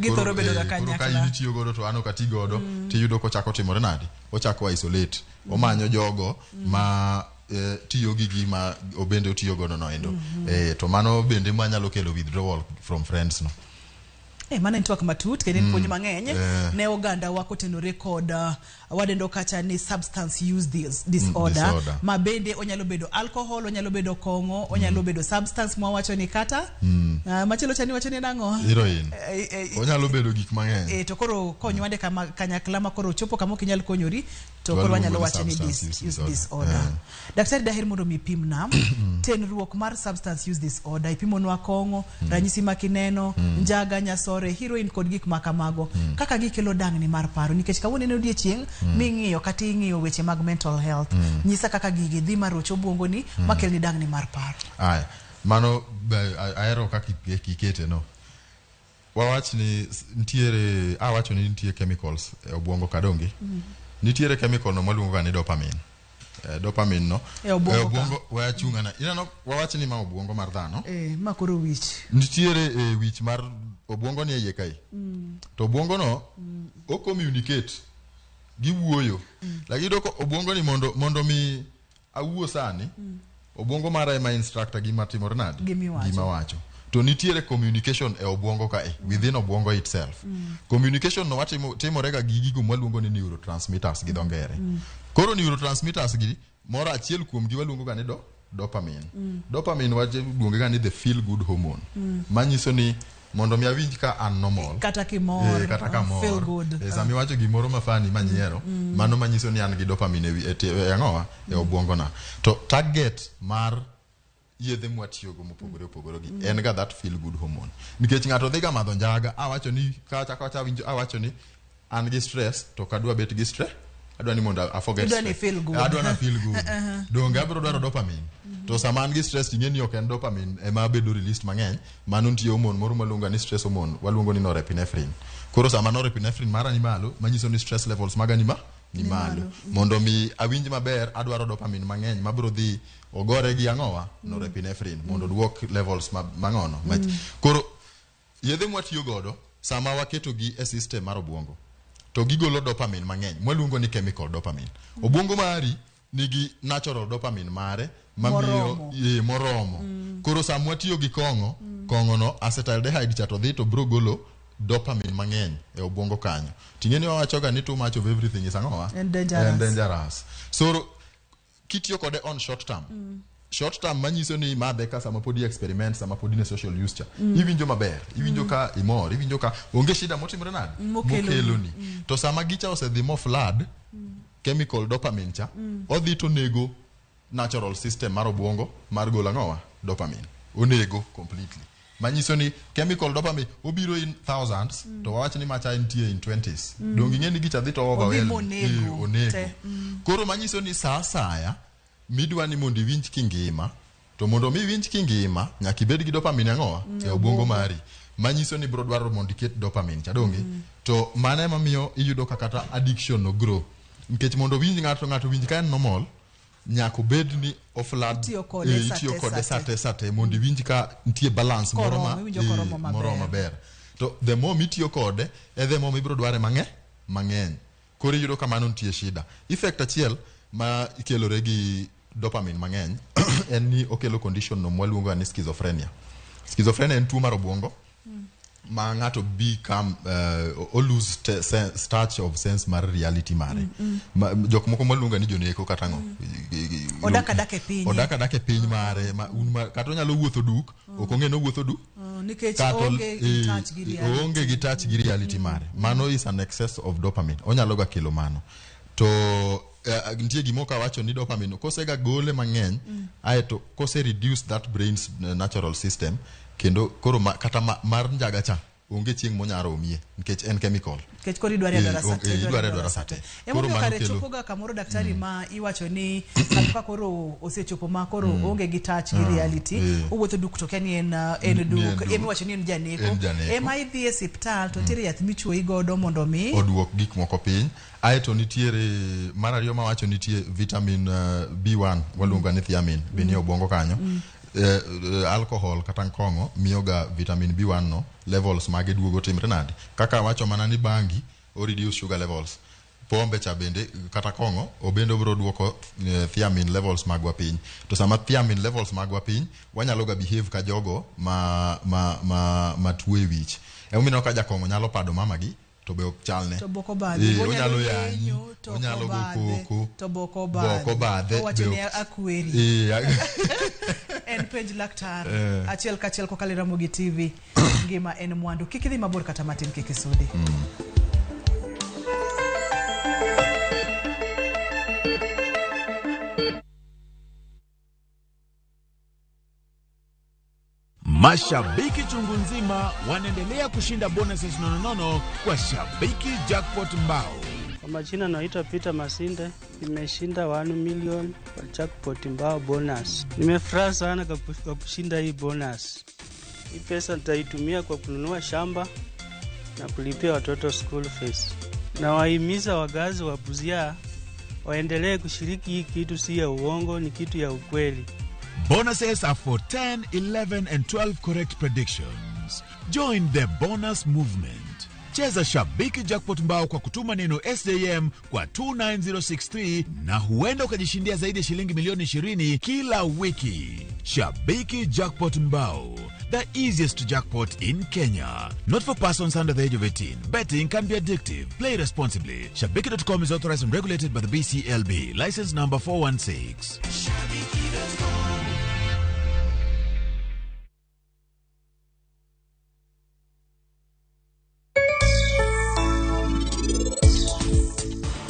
githoro bedo ga kanyakla ka itiyo godo to ano kati godo tiyudo ko chako timore nadi o chako isolate o manyo jogo ma tiyo gigi ma obende tiyo godo no endo to mano bende manyalo kelo withdrawal from friends no Mana nitwak matut kendo puonj mang'eny ne oganda wako tenore kod wadendo kacha ni substance use disorder ma bende onyalo bedo alcohol, onyalo bedo kongo, onyalo bedo substance mwawacho ni kata machelo chani wacho ni nango heroin onyalo bedo gik mang'eny to koro konywande kama kanyakla ma koro chopo kama kinyal konyori to koro wanyalo wacho ni use disorder. Daktari daher mondo mipim nam tenruok mar substance use disorder ipimonwa kongo ranyisi makineno njaga nyasore heroin kod gik makamago kaka gikelo dangni mar paro nikech kawuono ne odiechieng ming'iyo kata ing'iyo weche mag mental health nyisa kaka gigi dhi marocho buongo ni makelni dangni mar paro. Mano aero kaka kikete no wawach ni ntiere awacho ni ntiere chemicals e obwongo kadongi nitiere chemical no maluongo ni dopamine. Dopamine no e obwongo wachungana inano wawach ni ma obwongo mar dhano ma koro wich nitiere wich mar obwongo ni iye kai to obwongo no o communicate gi wuoyo lakini doko obwongo ni mondo mi awuo sani obwongo mara ema instructor gi matimore nade gima wacho to nitiere communication e obwongo kae within obwongo itself communication no timore ga gi gigo mwaluongo ni neurotransmitters gi dongere koro neurotransmitters gi moro achiel kuom gi waluongo ga ni dopamine dopamine waje luonge ga ni the feel good hormone manyiso ni mondo mi awinj ka an normal kata kimor feel good sami wacho gimoro mafani manyiero mano manyiso ni an gi dopamine e angowa e obwongo na to target mar yiedhe mwatiyogo mopogore gi en ga that feel good hormone nikech ngato dhiga madho njaga awacho ni kacha winjo awacho ni an gi stress to kadwa bet gi stress adwa ni mondo I forget adwa ni feel good adwa na feel good donge abro dwaro dopamine to sama an gi stress ingeni ok en dopamine ema bedo released mang'eny mano ntie hormone moro maluongo ni stress hormone waluongo ni norepinephrine koro sama norepinephrine mara ni malo manyiso ni stress levels maga ni malo mondo mi awinj maber adwaro dopamine mang'eny mabro dhi ogore gi angowa norepinephrine mondo duok levels mang'ono koro yedhe mwatiyo godo sama waketo gi e system mar obwongo to gigolo dopamine mang'eny mwaluongo ni chemical dopamine obwongo mari nigi natural dopamine mare mamiyo moromo koro sama watiyo gi kongo no acetaldehyde cha to dhi to bro golo dopamine mang'eny e obwongo kanyo tingeni wawacho ga ni too much of everything is angowa and dangerous so kitiyo kode on short term manyiso ni madhe ka sama podi experiment sama podi ne social use cha iwinjo maber iwinjo ka imor iwinjo ka onge shida motimore nade mokeloni to sama gicha osedhi mo flood chemical dopamine cha odhi to nego natural system mar obwongo mar gola ngowa dopamine onego completely manyiso ni chemical dopamine obiro in thousands to wawach ni macha intie in 20s dongi ngeni gicha dhi to overwhelm onego koro manyiso ni saya midwa ni mondo iwinj kingima to mondo mi winj kingima nyaka ibed gi dopamine angowa e obwongo mari manyiso ni bro dwaro mondo iket dopamine cha donge to mano ema miyo iyudo kata addiction no grow nikech mondo winj ngato winj ka en normal nyaka bed ni oflad itiyo kode sate mondo winj ka ntie balance moro maber to the more mitiyo kode the more ibro dware mang'eny koro iyudo ka mano ntie shida effect achiel ma ikelore gi dopamine mang'eny en ni okelo condition no mwaluongo ni schizophrenia en tuo mar obwongo ma ngato become lose touch of sense mar reality mare jok moko maluonga ni joneko kata ngo odaka dake piny mare kata nyalo wuotho duk ok ong'eno wuotho duk nikech onge gi touch gi reality mare mano is an excess of dopamine onyalo ga kelo mano to ntie gimo ka wacho ni dopamine kosega gole mang'eny aeto kose reduce that brain's natural system kendo koro kata mar njaga cha onge chieng monyaro omie nikech en chemical nikech kori dware dwara sate koro kare chopoga kamoro daktari ma iwacho ni ka koro osechopo ma koro onge gi touch gi reality owuotho duk to kani en duk iwacho ni en janeko ema idhi e hospital to tiri yath michuoyi godo mondo mi oduok gik moko piny aeto nitiere mar ariyo ma wacho nitie vitamin B1 waluongo ni thiamine benie obwongo kanyo alcohol kata kongo miyoga vitamin B1 no levels mage duogo timre nade kaka wacho mana ni bangi o reduce sugar levels pombe cha bende kata kongo obendo bro duoko thiamine levels magwa piny to sama thiamine levels magwa piny wanyalo ga behave ka jogo ma tuwe wich emino ka jakongo nyalo pado mama gi to be ok chalne to boko badhe onyalo yanyi onyalo go koko to boko badhe owacho ni akweri en penj laktar achiel kachiel kokalo Ramogi TV ngima en mwandu kikidhi mabor kata matin kikisudi Mashabiki chungu nzima wanaendelea kushinda bonuses nonono kwa Shabiki Jackpot Mbao. Kwa majina naitwa Peter Masinde, nimeshinda 1 million kwa Jackpot Mbao bonus. Nimefurahi sana kwa kushinda hii bonus. Hii pesa nitaitumia kwa kununua shamba na kulipia watoto school fees. Na wahimiza wagazi wa Busia waendelee kushiriki hii kitu si ya uongo, ni kitu ya ukweli. Bonuses are for 10, 11 and 12 correct predictions. Join the bonus movement. Cheza Shabiki Jackpot Mbao kwa kutuma neno SJM kwa 29063 na huenda ukajishindia zaidi ya shilingi milioni 20 kila wiki. Shabiki Jackpot Mbao, the easiest jackpot in Kenya. Not for persons under the age of 18. Betting can be addictive. Play responsibly. Shabiki.com is authorized and regulated by the BCLB. License number 416.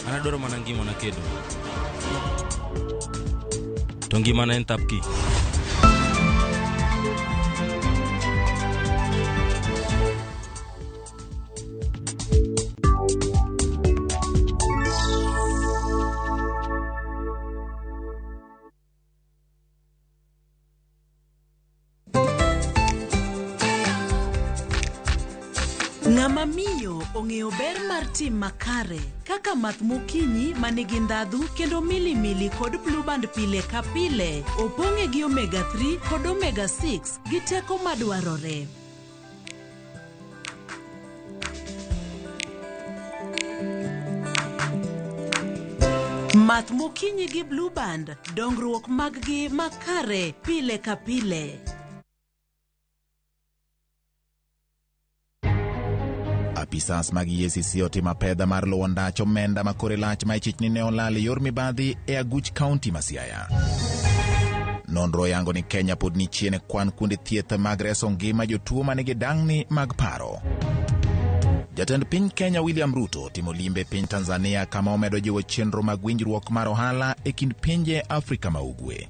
Anadoro manangimo na kedo. Tongima na entapki. Ng'ama miyo ong'eyo ber mar tim makare kaka math mokinyi manigi ndhadhu kendo milimili kod blue band pile ka pile opong'e gi omega 3 kod omega 6 gi teko madwarore. Math mokinyi gi blue band dongruok maggi makare pile ka pile. Apisas mag EACC otimo pedha mar luwo ndach omenda makore lach ma ichich ne olal yor mibadhi e Aguch County ma Siaya. Nonro yango ni Kenya pod ni chien kwan kuonde thieth mag reso ngima jotuo manigi dang'ni mag paro. Jatend piny Kenya William Ruto timo limbe piny Tanzania kama omedo jiwo chenro mag winjruok mar ohala e kind pinje Afrika ma Ugwe.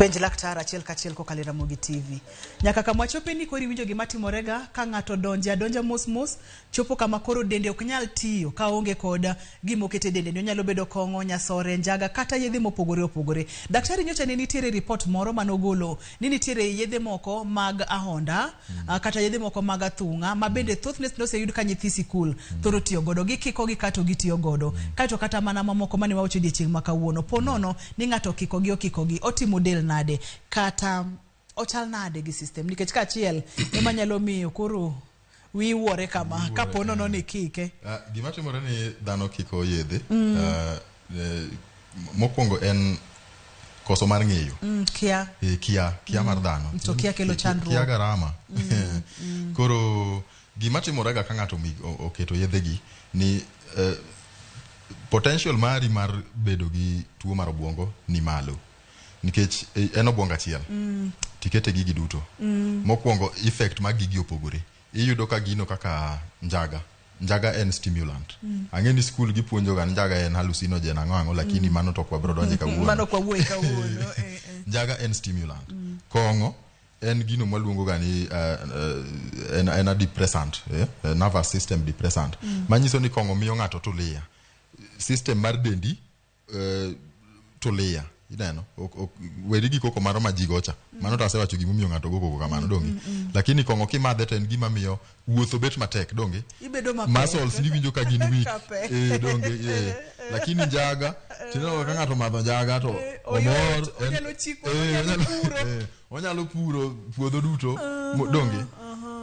Penj laktar achiel kachiel kokalo Ramogi TV. Nyaka kama chope ni kori winjo gima timorega ka ng'ato donja mos chopo kama koro dende ok nyal tiyo ka onge koda gimo kete dende onyalo bedo kongo nyasore njaga kata yedhe mopogore. Daktari nyocha ne nitiere report moro manogolo ni nitiere yedhe moko mag ahonda kata yedhe moko mag athung'a ma bende thothness no se yud ka nyithi sikul thoro tiyo godo gikiko gi kato gitiyo godo kaito kata mana mamoko mane wacho dichieng' makawuono ponono ni ng'ato okiko gi otimo del nade kata ochal nade gi system nikech kachiel ema nyalo miyo koro wi wuore kama kapono no ni kike gima timore ni dhano kiko yedhe mokwongo en koso mar ng'eyo kia mar dhano to kia kelo chandruok kia garama koro gima timore ga ka ng'ato oketo yedhe gi ni potential mari mar bedo gi tuo mar obwongo ni malo nikech en obwongo achiel tikete gigi duto mokwongo effect mag gigi opogore iyudo ka gino kaka njaga en stimulant ang'eni school gipuonjo ga njaga en hallucinogen ang'o lakini mano to kwa bro donje ka wuono mano kwa wuoyi ka wuono njaga en stimulant kongo en gino maluongo ga ni en a depressant nervous system depressant manyiso ni kongo miyo ng'ato tulia system mar dendi tulia ineno werigi koko maro majigocha mano to asewacho gimomiyo ng'ato goko kamano donge lakini kongo kimadhe to en gima miyo wuotho bet matek donge muscles ni winjo ka gin weak donge lakini njaga tineno ka ng'ato madho njaga to omor onyalo puro puodho duto donge.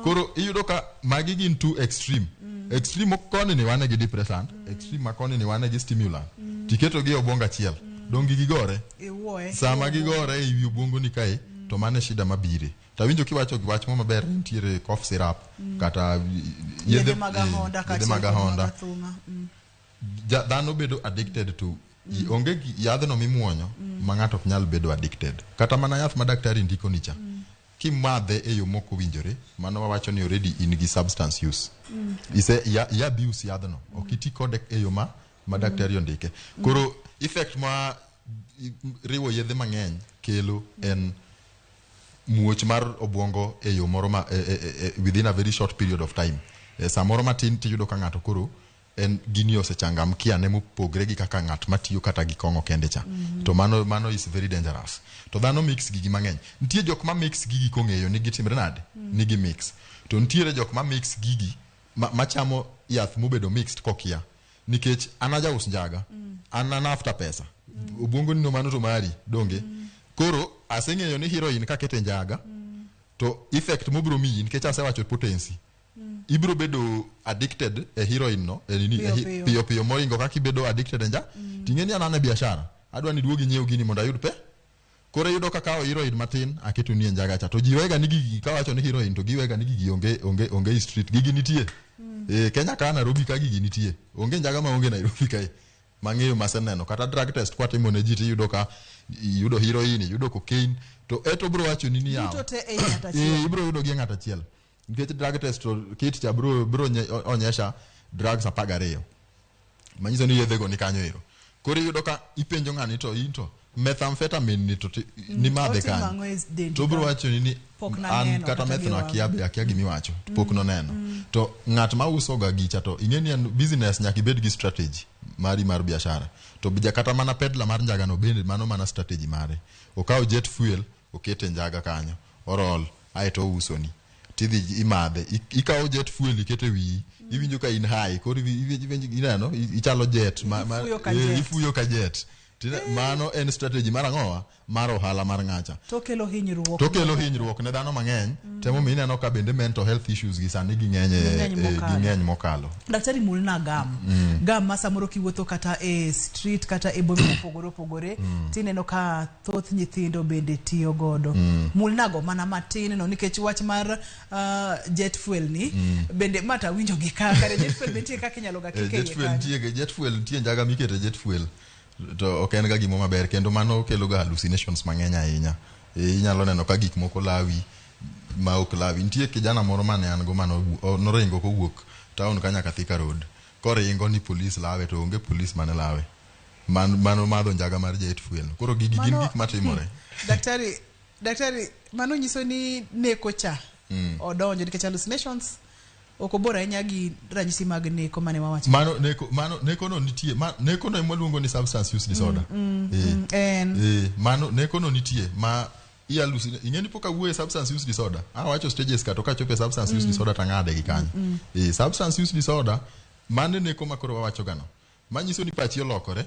Koro iyudo ka magi gin two extreme. Extreme koni ni wane gi depressant, extreme makoni ni wane gi stimulant. Tiketo gi obwongo achiel. Dongi gigore. Sama gigore e wi obwongo ni kae to mane shida mabire. Tawinjo kiwacho wach mo maber nitiere cough syrup kata yiedhe mag Honda. Dhano bedo addicted to onge yadhno mimuonyo ma ng'ato ok nyal bedo addicted. Kata mana yath ma daktari ndiko nicha. Kimadhe e yo moko winjore, mano wawacho ni already in gi substance use. Ise ya abuse yadhno. Ok iti kode e yo ma daktari ondike. Koro effect ma riwo yedhe mang'eny kelo en muoch mar obwongo e yo moro ma within a very short period of time. Samoro matin tiyudo ka ng'ato koro en gini osechangamkia ne mopogre gi kaka ng'at matiyo kata gi kong'o kende cha. To mano is very dangerous. To dhano mix gigi mang'eny. Nitie jok ma mix gigi kong'eyo ni gitimre nade? Nigi mix. To nitiere jok ma mix gigi machamo yath mobedo mixed kokia. Nikech anaja us njaga. Anafta pesa. Obwongo ni no mano to mari donge. Koro aseng'eyo ni heroin ka kete njaga to effect mobro miyi nikech asewacho potency. Ibro bedo addicted e heroin no piyo piyo moingo kaka ibedo addicted nja tingeni anane biashara adwa ni duogi nyiew gini mondo ayud pe. Koro yudo ka kawo heroin matin aketo ni njaga cha to jiwega ni gigi ka wacho ni heroin to giwega ni gigi onge street gigi nitie. Kenya ka Nairobi ka gigi nitie. Onge njaga ma onge Nairobi kae. Mang'eyo maseneno kata drug test kwatimo ne ji to yudo ka yudo heroin yudo cocaine to eto bro wacho ni yawo ibro yudo gi ng'ata achiel nikech drug test to kit cha bro onyesha drugs 12 manyiso ni yedhe go ni kanyo ero. Koro yudo ka ipenjo ng'ani to into methamphetamine ni to ni madhe kanyo to bro wacho ni an kata methno akia gimi wacho pok no neno. To ng'at ma uso ga gicha to ingeni en business nyaka ibed gi strategy mari mar biashara. To bija kata mana pedla mar njaga no bende mano mana strategy mare. Okaw jet fuel okete njaga kanyo orol aito usoni tidhi imadhe ikaw jet fuel ikete wi iwinjo ka in high koro ineno ichalo jet ifuyo ka jet. Mano en strategy mar ang'owa mar ohala mar ng'acha. To kelo hinyruok ne dhano mang'eny. Temo mi ineno ka bende mental health issues gi sani ging'eny mokalo. Daktari mulna gam ma samoro kiwuotho kata e street kata e bombe mopogore tineno ka thoth nyithindo bende tiyo godo. Mulnago mana matin no nikech wach mar jet fuel ni bende mata winjo gi kare jet fuel bende kaka inyalo ga kike jet fuel tie njaga mikete jet fuel to ok en ga gimo maber kendo mano kelo ga hallucinations mang'eny ahinya. Inyalo neno ka gik moko lawi ma ok lawi. Nitie kijana moro mane an go mano noringo kowuok town ka nyaka Thika road koringo ni police lawe to onge police mane lawe mano madho njaga mar jet fuel. Koro gigi gin gik matimore. Daktari mano nyiso ni neko cha odonjo nikech hallucinations okobora nyagi ranyisi mag neko mane wawacho. Mano neko no nitie neko no iluongo ni substance use disorder. Mano neko no nitie ma hallucinate ingeni poka wuoye substance use disorder wacho stages ka to ka chope substance use disorder tangade gi kanyo. Substance use disorder mane neko makoro wawacho gano manyiso ni pachi olokore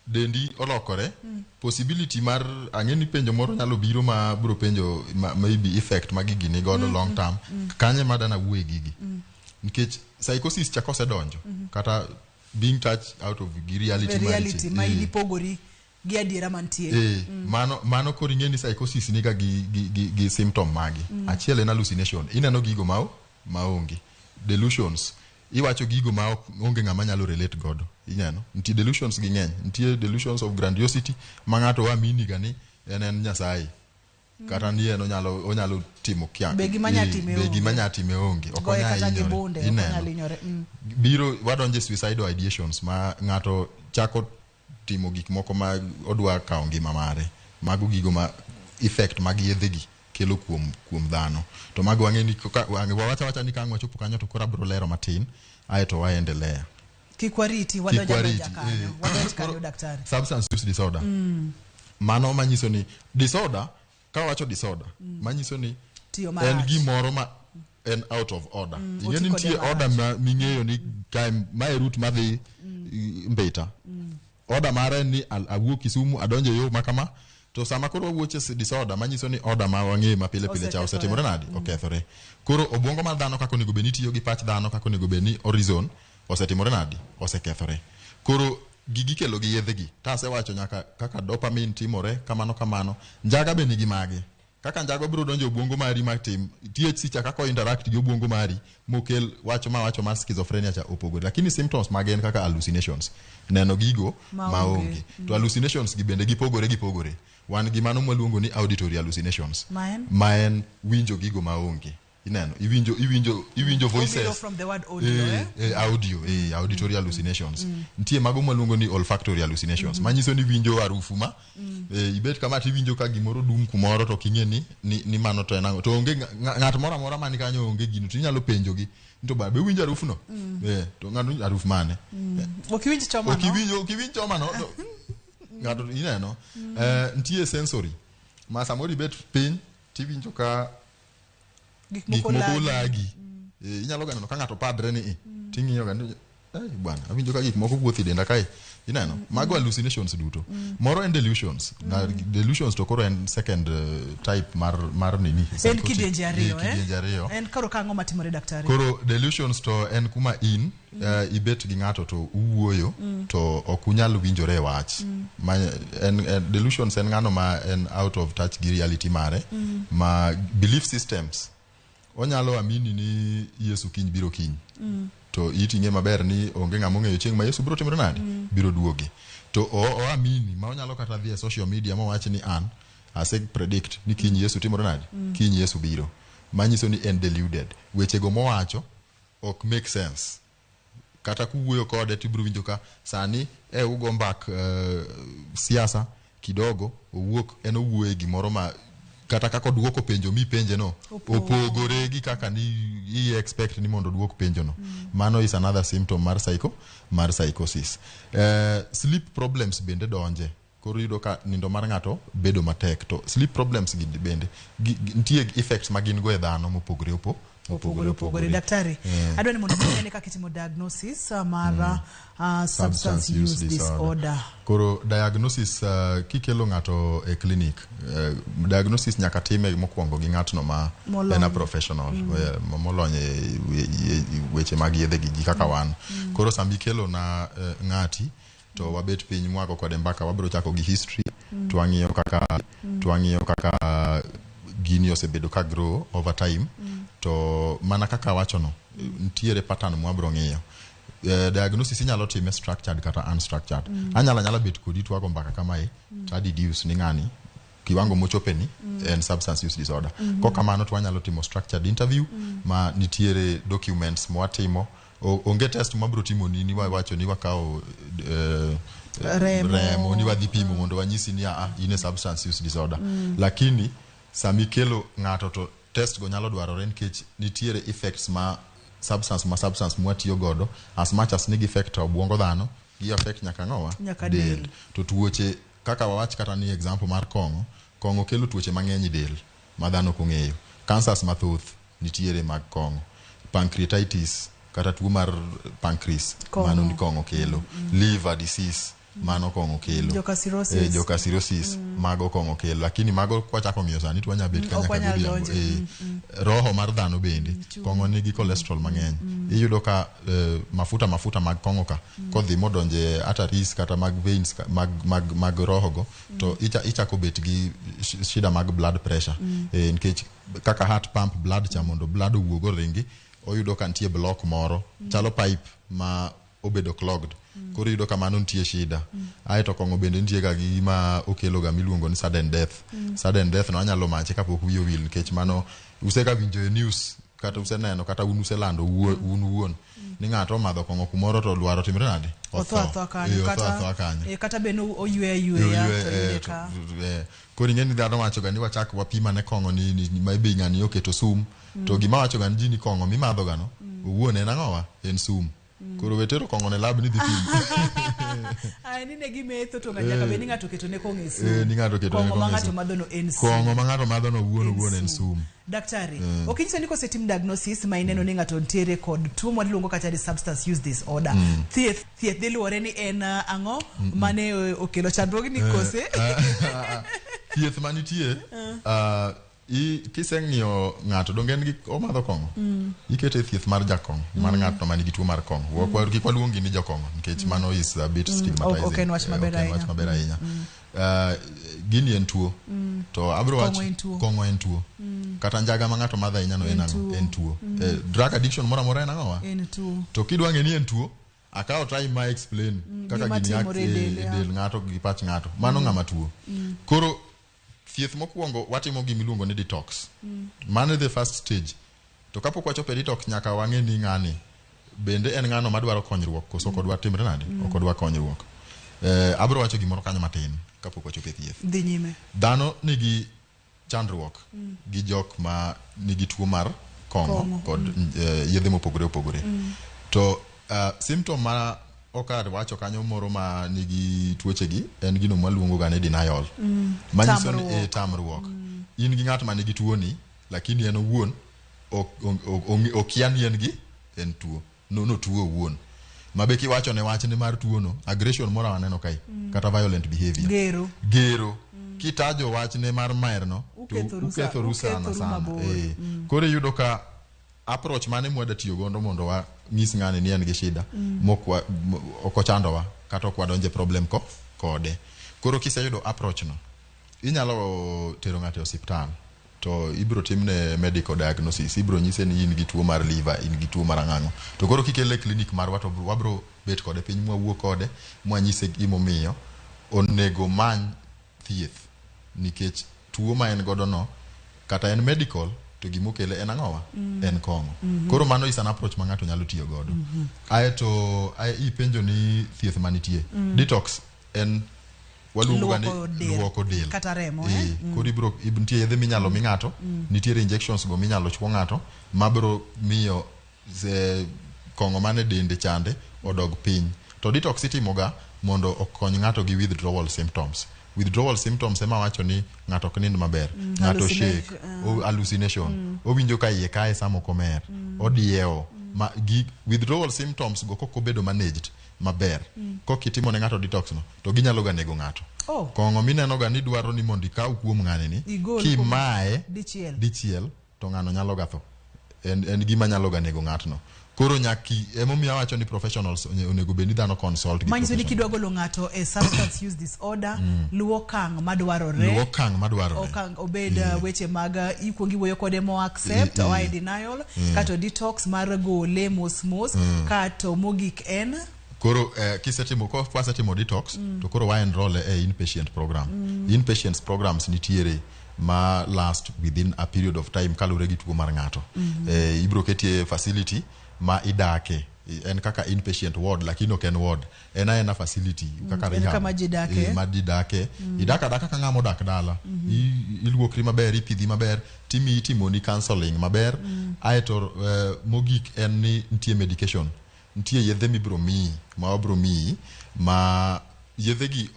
dendi olokore possibility mar ang'eni penjo moro nyalo biro ma bro penjo maybe effect magigi ni godo long term kanye madana wuoye gigi nikech psychosis cha kose donjo kata being touched out of reality ma ilipogori gi adiera mantie. Mano koro ing'eni psychosis niga gi symptom magi. Achiel en hallucination ineno gigo maonge delusions iwacho gigo ma onge ng'ama nyalo relate godo. Ineno nitie delusions gi ng'eny. Nitie delusions of grandiosity ma ng'ato wamini ga ni en nyasaye kata ni en onyalo timo kya begi manyatime onge okonya inyore. Biro wadonje suicidal ideations ma ng'ato chako timo gik moko ma odwa kawo ngima mare. Mago gigo ma effect mag yedhe gi kelo kuom dhano. To mago wang'eni wawacha ni kang'wa chopo kanyo to kora bro lero matin aeto waendelea. Kikwariti wadonja kanyo daktari. Substance use disorder. Mano manyiso ni disorder ka wacho disorder manyiso ni en gimoro ma en out of order. Ingeni nitie order ming'eyo ni mae route madhi Mbita. Order mare ni awuok Kisumu adonjo yo makama. To sama koro wuoche disorder manyiso ni order ma wang'e ma pile pile cha osetimore nadi okethore. Koro obwongo mar dhano kako nego beni tiyo gi pach dhano kako nego beni horizon osetimore nadi osekethore. Koro gigi kelo gi yedhe gi. Ta asewacho nyaka kaka dopamine timore kamano njaga be nigi mage. Kaka njago biro donjo obwongo mari matim THC cha kako interact gi obwongo mari mokel wacho ma schizophrenia cha opogore. Lakini symptoms mage en kaka hallucinations. Neno gigo maonge. To hallucinations gi bende gipogore. Wan gi mano mwaluongo ni auditory hallucinations. Maen winjo gigo maonge. Ineno iwinjo voices from the word audio. Auditory hallucinations. Ntie mago mwaluongo ni olfactory hallucinations. Manyiso ni winjo harufu ma ibet kama tiwinjo ka gimoro dum kumoro to king'e ni mano to enango to onge ng'at moro amora mani kanyo onge gino to inyalo penjogi to ba be winjo harufu no to ng'ano harufu mane okiwinj choma no ng'ato ineno ntie sensory ma samori bet piny tiwinjo ka gik moko lagi inyalo gano ka ng'ato padre ni ting'iyo gano bwana awinjo ka gik moko wuothi denda kae ineno mago hallucinations duto moro en delusions na delusions to koro en second type mar nini en kidienje ariyo en koro ka ang'o matimore daktari koro delusions to en kuma in ibet gi ng'ato to uwuoyo to ok unyal winjore wach delusions en ng'ano ma en out of touch gi reality mare ma belief systems onyalo amini ni Yesu kiny biro kiny to iting'e maber ni onge ng'ama ong'eyo chieng' ma Yesu biro timore nade biro duogi to amini ma onyalo kata dhi e social media mowach ni an ase predict ni kiny Yesu timore nade kiny Yesu biro manyiso ni en deluded wechego mowacho ok make sense kata kuwuoyo kode tibiro winjo ka sani ugo mbak siasa kidogo owuok en owuoyo gimoro ma kata kako duoko penjo mi penje no opogore gi kaka ni expect ni mondo duok penjo no mano is another symptom mar psychosis sleep problems bende donje koro yudo ka nindo mar ng'ato bedo matek to sleep problems gi bende nitie effects magin go e dhano mopogore daktari adwa ni mondo mene kaka itimo diagnosis mar substance use disorder koro diagnosis kikelo ng'ato e clinic diagnosis nyaka time mokwongo gi ng'atno ma en a professional molonye weche mag yedhe gi kaka wan koro sambi kelo na ng'ati to wabet piny mwago kode mbaka wabiro chako gi history twang'iyo kaka gini osebedo ka grow over time to mana kaka wachono ntiere pattern mwabro ng'iyo diagnosis inyalo time structured kata unstructured anyala bet kodi twago mbaka kamae to deduce ni ng'ani kiwango mochopeni en substance use disorder kokamano to anyalo timo structured interview ma nitiere documents mwatimo onge test mwabro timo ni wacho ni wakao remo ni wadhi pimo mondo wanyisi ni ine substance use disorder lakini samikelo ng'ato to test go nyalo dwarore nikech nitiere effects ma substance mwatiyo godo as much as nigi effect obwongo dhano gi effect nyaka ng'owa del to tuoche kaka wawach kata ni example mar kong'o kelo tuoche mang'eny del ma dhano kong'eyo cancers mathoth nitiere mag kong'o pancreatitis kata tuo mar pancreas mano ni kong'o kelo liver disease mano kong'o kelo joka cirrhosis mago kong'o kelo lakini mago kwachako ng'iyo sani twanya bet kanya kabidi roho mar dhano bende kong'o nigi cholesterol mang'eny iyudo ka mafuta mag kong'o ka kodhi modonje arteries kata mag veins mag roho go to ichako bet gi shida mag blood pressure nikech kaka heart pump blood cha mondo blood owuogo ringi oyudo ka nitie block moro chalo pipe ma obedo clogged koro yudo kamano nitie shida aeto kong'o bende nitie ga gima okelo ga miluongo ni sudden death no anyalo mache kapok wiyo wil nikech mano usega winjo e news kata useneno kata un uselando uwuon ni ng'ato madho kong'o kumoro to dwaro timre nade otho kanyo kata beno oywe koro ing'eni dhano wacho ga ni wachak wapima ne kong'o ni maybe ng'ani oketo sum to gima wacho ga ni ji ni kong'o mimadho ga no owuon en ang'owa en sum Koro wetero kongo ne lab ni dhi pim. Ai ni ne gimetho to nyaka be ni ngato keto ne kongo esu. Ni ngato keto ne kongo. Kongo ngato madhono en sum. Kongo ngato madhono wuon en sum. Daktari, okinyiso ni kosetim diagnosis ma ineno ni ngato ntiere kod tuo mwaluongo kata ni substance use disorder. Thieth dhi luwore ni en ang'o mane okelo chandruogni kose. Thieth manitie kiseng'iyo ng'ato dongen gi omadho kongo ikete thieth mar jakong mar ng'ato manigi tuo mar kongo kik waluongi ni jakong'o nikech mano is a bit stigmatizing. Okay, wach maber ahinya. Gini en tuo to abro wach kongo en tuo kata njaga ma ng'ato madho ahinya no en tuo. Drug addiction mora mora en ang'owa en tuo to kidwa ng'e ni en tuo akawo try ma explain kaka gini yak del ng'ato gi pach ng'ato mano ng'ama tuo. Koro thieth mokwongo watimo gimiluongo ni detox. Mano the first stage. To kapok wachope detox nyaka wang'e ni ng'ani bende en ng'ano madwaro konyruok koso kodwa timre nade okodwa konyruok. Abro wacho gimoro kanyo matin kapok wachope thieth. Dhi nyime. Dhano nigi chandruok gi jok ma nigi tuo mar kongo kod yedhe mopogore opogore. To symptom ma okar wacho kanyo moro ma nigi tuoche gi en gino mwaluongo ga ni denial. Manyiso ni tamruok. In gi ng'at ma nigi tuo ni lakini en owuon okia ni en gi en tuo. No tuo owuon. Mabe kiwacho ne wach ni mar tuo no aggression moro aneno kai kata violent behavior. Gero. Kitajo wach ne mar maer no to ukethoru sana. Kore yudo ka approach mane mwada tiyo gondo mondo wa ng'is ng'ane ni en gi shida mokwa okochandowa kata okwa donje problem kode. Koro kiseyudo approach no inyalo tero ng'ato e hospital to ibro timne medical diagnosis. Ibro nyise ni in gi tuo mar liver, in gi tuo mar ang'ango. To koro kikele clinic mar wabro bet kode piny mwawuo kode mwanyise gimomiyo onego many thieth nikech tuo ma en godo no kata en medical to gimokele en ang'owa en kongo. Koro mano is an approach ma ng'ato nyalo tiyo godo. Aeto ipenjo ni thieth manitie. Detox en waluongo ni luoko del kata remo koro ibro nitie yedhe minyalo mi ng'ato nitiere injections go minyalo chwo ng'ato mabro miyo kongo mane dende chande odog piny. To detox itimoga mondo okony ng'ato gi withdrawal symptoms. Withdrawal symptoms ema wacho ni ng'ato ok nind maber, ng'ato shake, hallucination, owinjo ka iye kae samo komer, odiewo. Withdrawal symptoms go koko bedo managed maber. Kokitimo ne ng'ato detox no to ginyalo ga nego ng'ato. Kongo mineno ga ni dwaro ni mondo ikaw kuom ng'ane ni kimae dichiel to ng'ano nyalo ga tho. En gima nyalo ga nego ng'atno. Koro nyaki emomiyo wacho ni professionals onego beni dhano consult gi. Manyiso ni kidwa golo ng'ato e substance use disorder luwo kang madwarore. Okang obed weche mag ikuongi wuoyo kode mo accept or denial kato detox mar gole mos kato mogik en koro kisetimo detox to koro wa enroll e inpatient program. Inpatient programs nitiere ma last within a period of time kalure gi tuo mar ng'ato. Ibro ketie facility ma idake en kaka inpatient ward lakini ok en ward en facility kaka rehab ma didake idaka ka ng'amo dak dala iluokri maber ipidhi maber itimo ni counseling maber. Aeto mogik en ni nitie medication, nitie yedhe mibro mi ma obro mi ma yedhe gi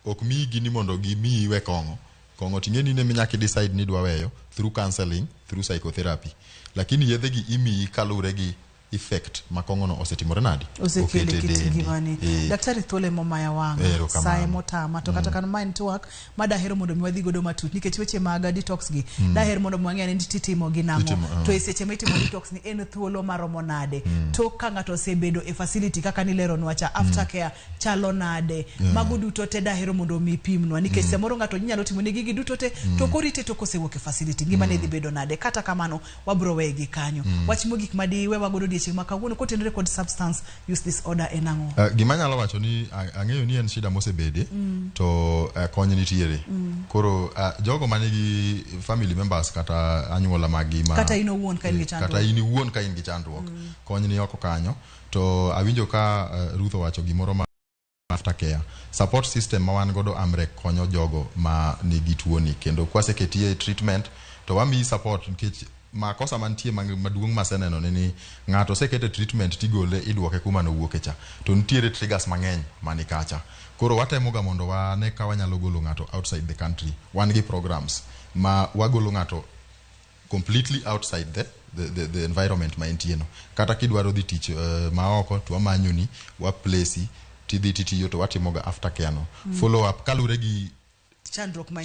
ok mi gini mondo gi mi we kongo tingeni ne minyaki decide ni dwa weyo through counseling, through psychotherapy, lakini yedhe gi imi kalure gi effect makongo no osetimore nadi osekele kitingimani. Daktari Thole Momaya wanga sae motama to kata kan mind to work madahero mondo miwadhi godo matut nikech weche mag detox gi dahero mondo mwang'e ni titimo gi nango to eseche mitimo detox ni en thuolo maromo nade to ka ng'ato osebedo e facility kaka ni lero nwacha after care chalo nade mago duto te dahero mondo mi pimnwa nikech samoro ng'ato nyalo timo ne gigi duto te to korite to kosewuok e facility ngima ne dhi bedo nade kata kamano wabro wegi kanyo. Wach mogik madi we wagodo makawuono kotenore kod substance use disorder enango. Gima nyalo wacho ni ang'eyo ni en shida mosebede to kony nitiere. Koro jogo manigi family members kata anyuola magi ma kata in owuon ka in gi chandruok kony ni oko kanyo to awinjo ka Ruth wacho gimoro ma aftercare support system ma wan godo amre konyo jogo ma nigi tuo ni kendo kwaseketie treatment to wami support nikech makosa mantie maduong' maseneno ni ng'ato sekete treatment tigole idwoke kuma nowuoke cha to nitiere triggers mang'eny mani kacha. Koro watemoga mondo wane ka wanyalo golo ng'ato outside the country. Wan gi programs ma wagolo ng'ato completely outside the environment ma entieno. Kata kidwaro dhi tich maoko to wamanyoni waplacei tidhi titiyo to watimoga aftercare no. Follow up kalure gi chandruok ma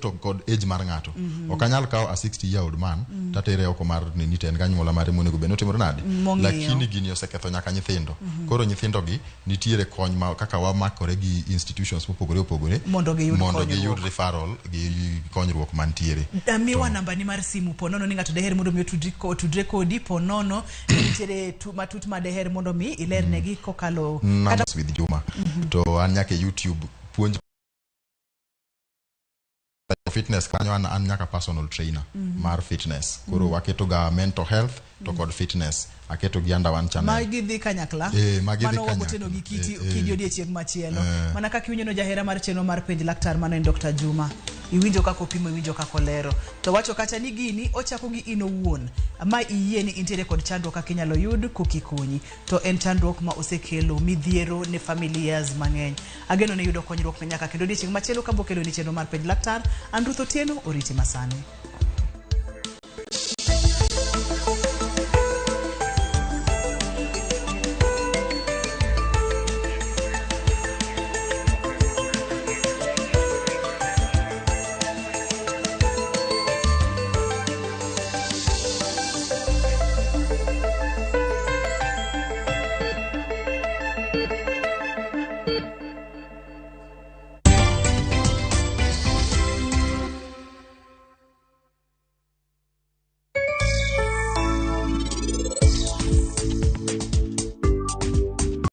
to kod age mar ng'ato. Ok anyal kawo a 60-year-old man tatere oko mar nini ten ganyuola mare monego bed notimore nade. Lakini gini oseketho nyaka nyithindo. Koro nyithindo gi nitiere kony ma kaka wamakore gi institutions mopogore opogore mondo giyud referral gi konyruok mantiere. Miwa namba ni mar simu ponono ni ng'ato deher mondo mi tudre kodi ponono nitiere matut ma deher mondo mi ilernegi kokalo kata with Juma. To an nyaka YouTube puonj fitness kanyo an nyaka personal trainer mar fitness. Koro waketo ga mental health to kod fitness aketo gi under one channel. Magi dhi kanyakla. Mano wagoteno gi kidi odiechieng' machielo. Mana kaka iwinjono jahera mar chenro mar penj laktar mano en Dr. Juma. Iwinjo kako pimo, iwinjo kako lero. To wacho kacha ni gini ochako gi ino wuon. Ma iyie ni intiere kod chandruok kaka inyalo yud kokikonyi. To en chandruok ma osekelo midhiero ne familias mang'eny. Ageno ne yudo konyruok nyaka kendo odiechieng' machielo kabokelo ni chenro mar penj laktar. An Ruth Otieno, oriti masani.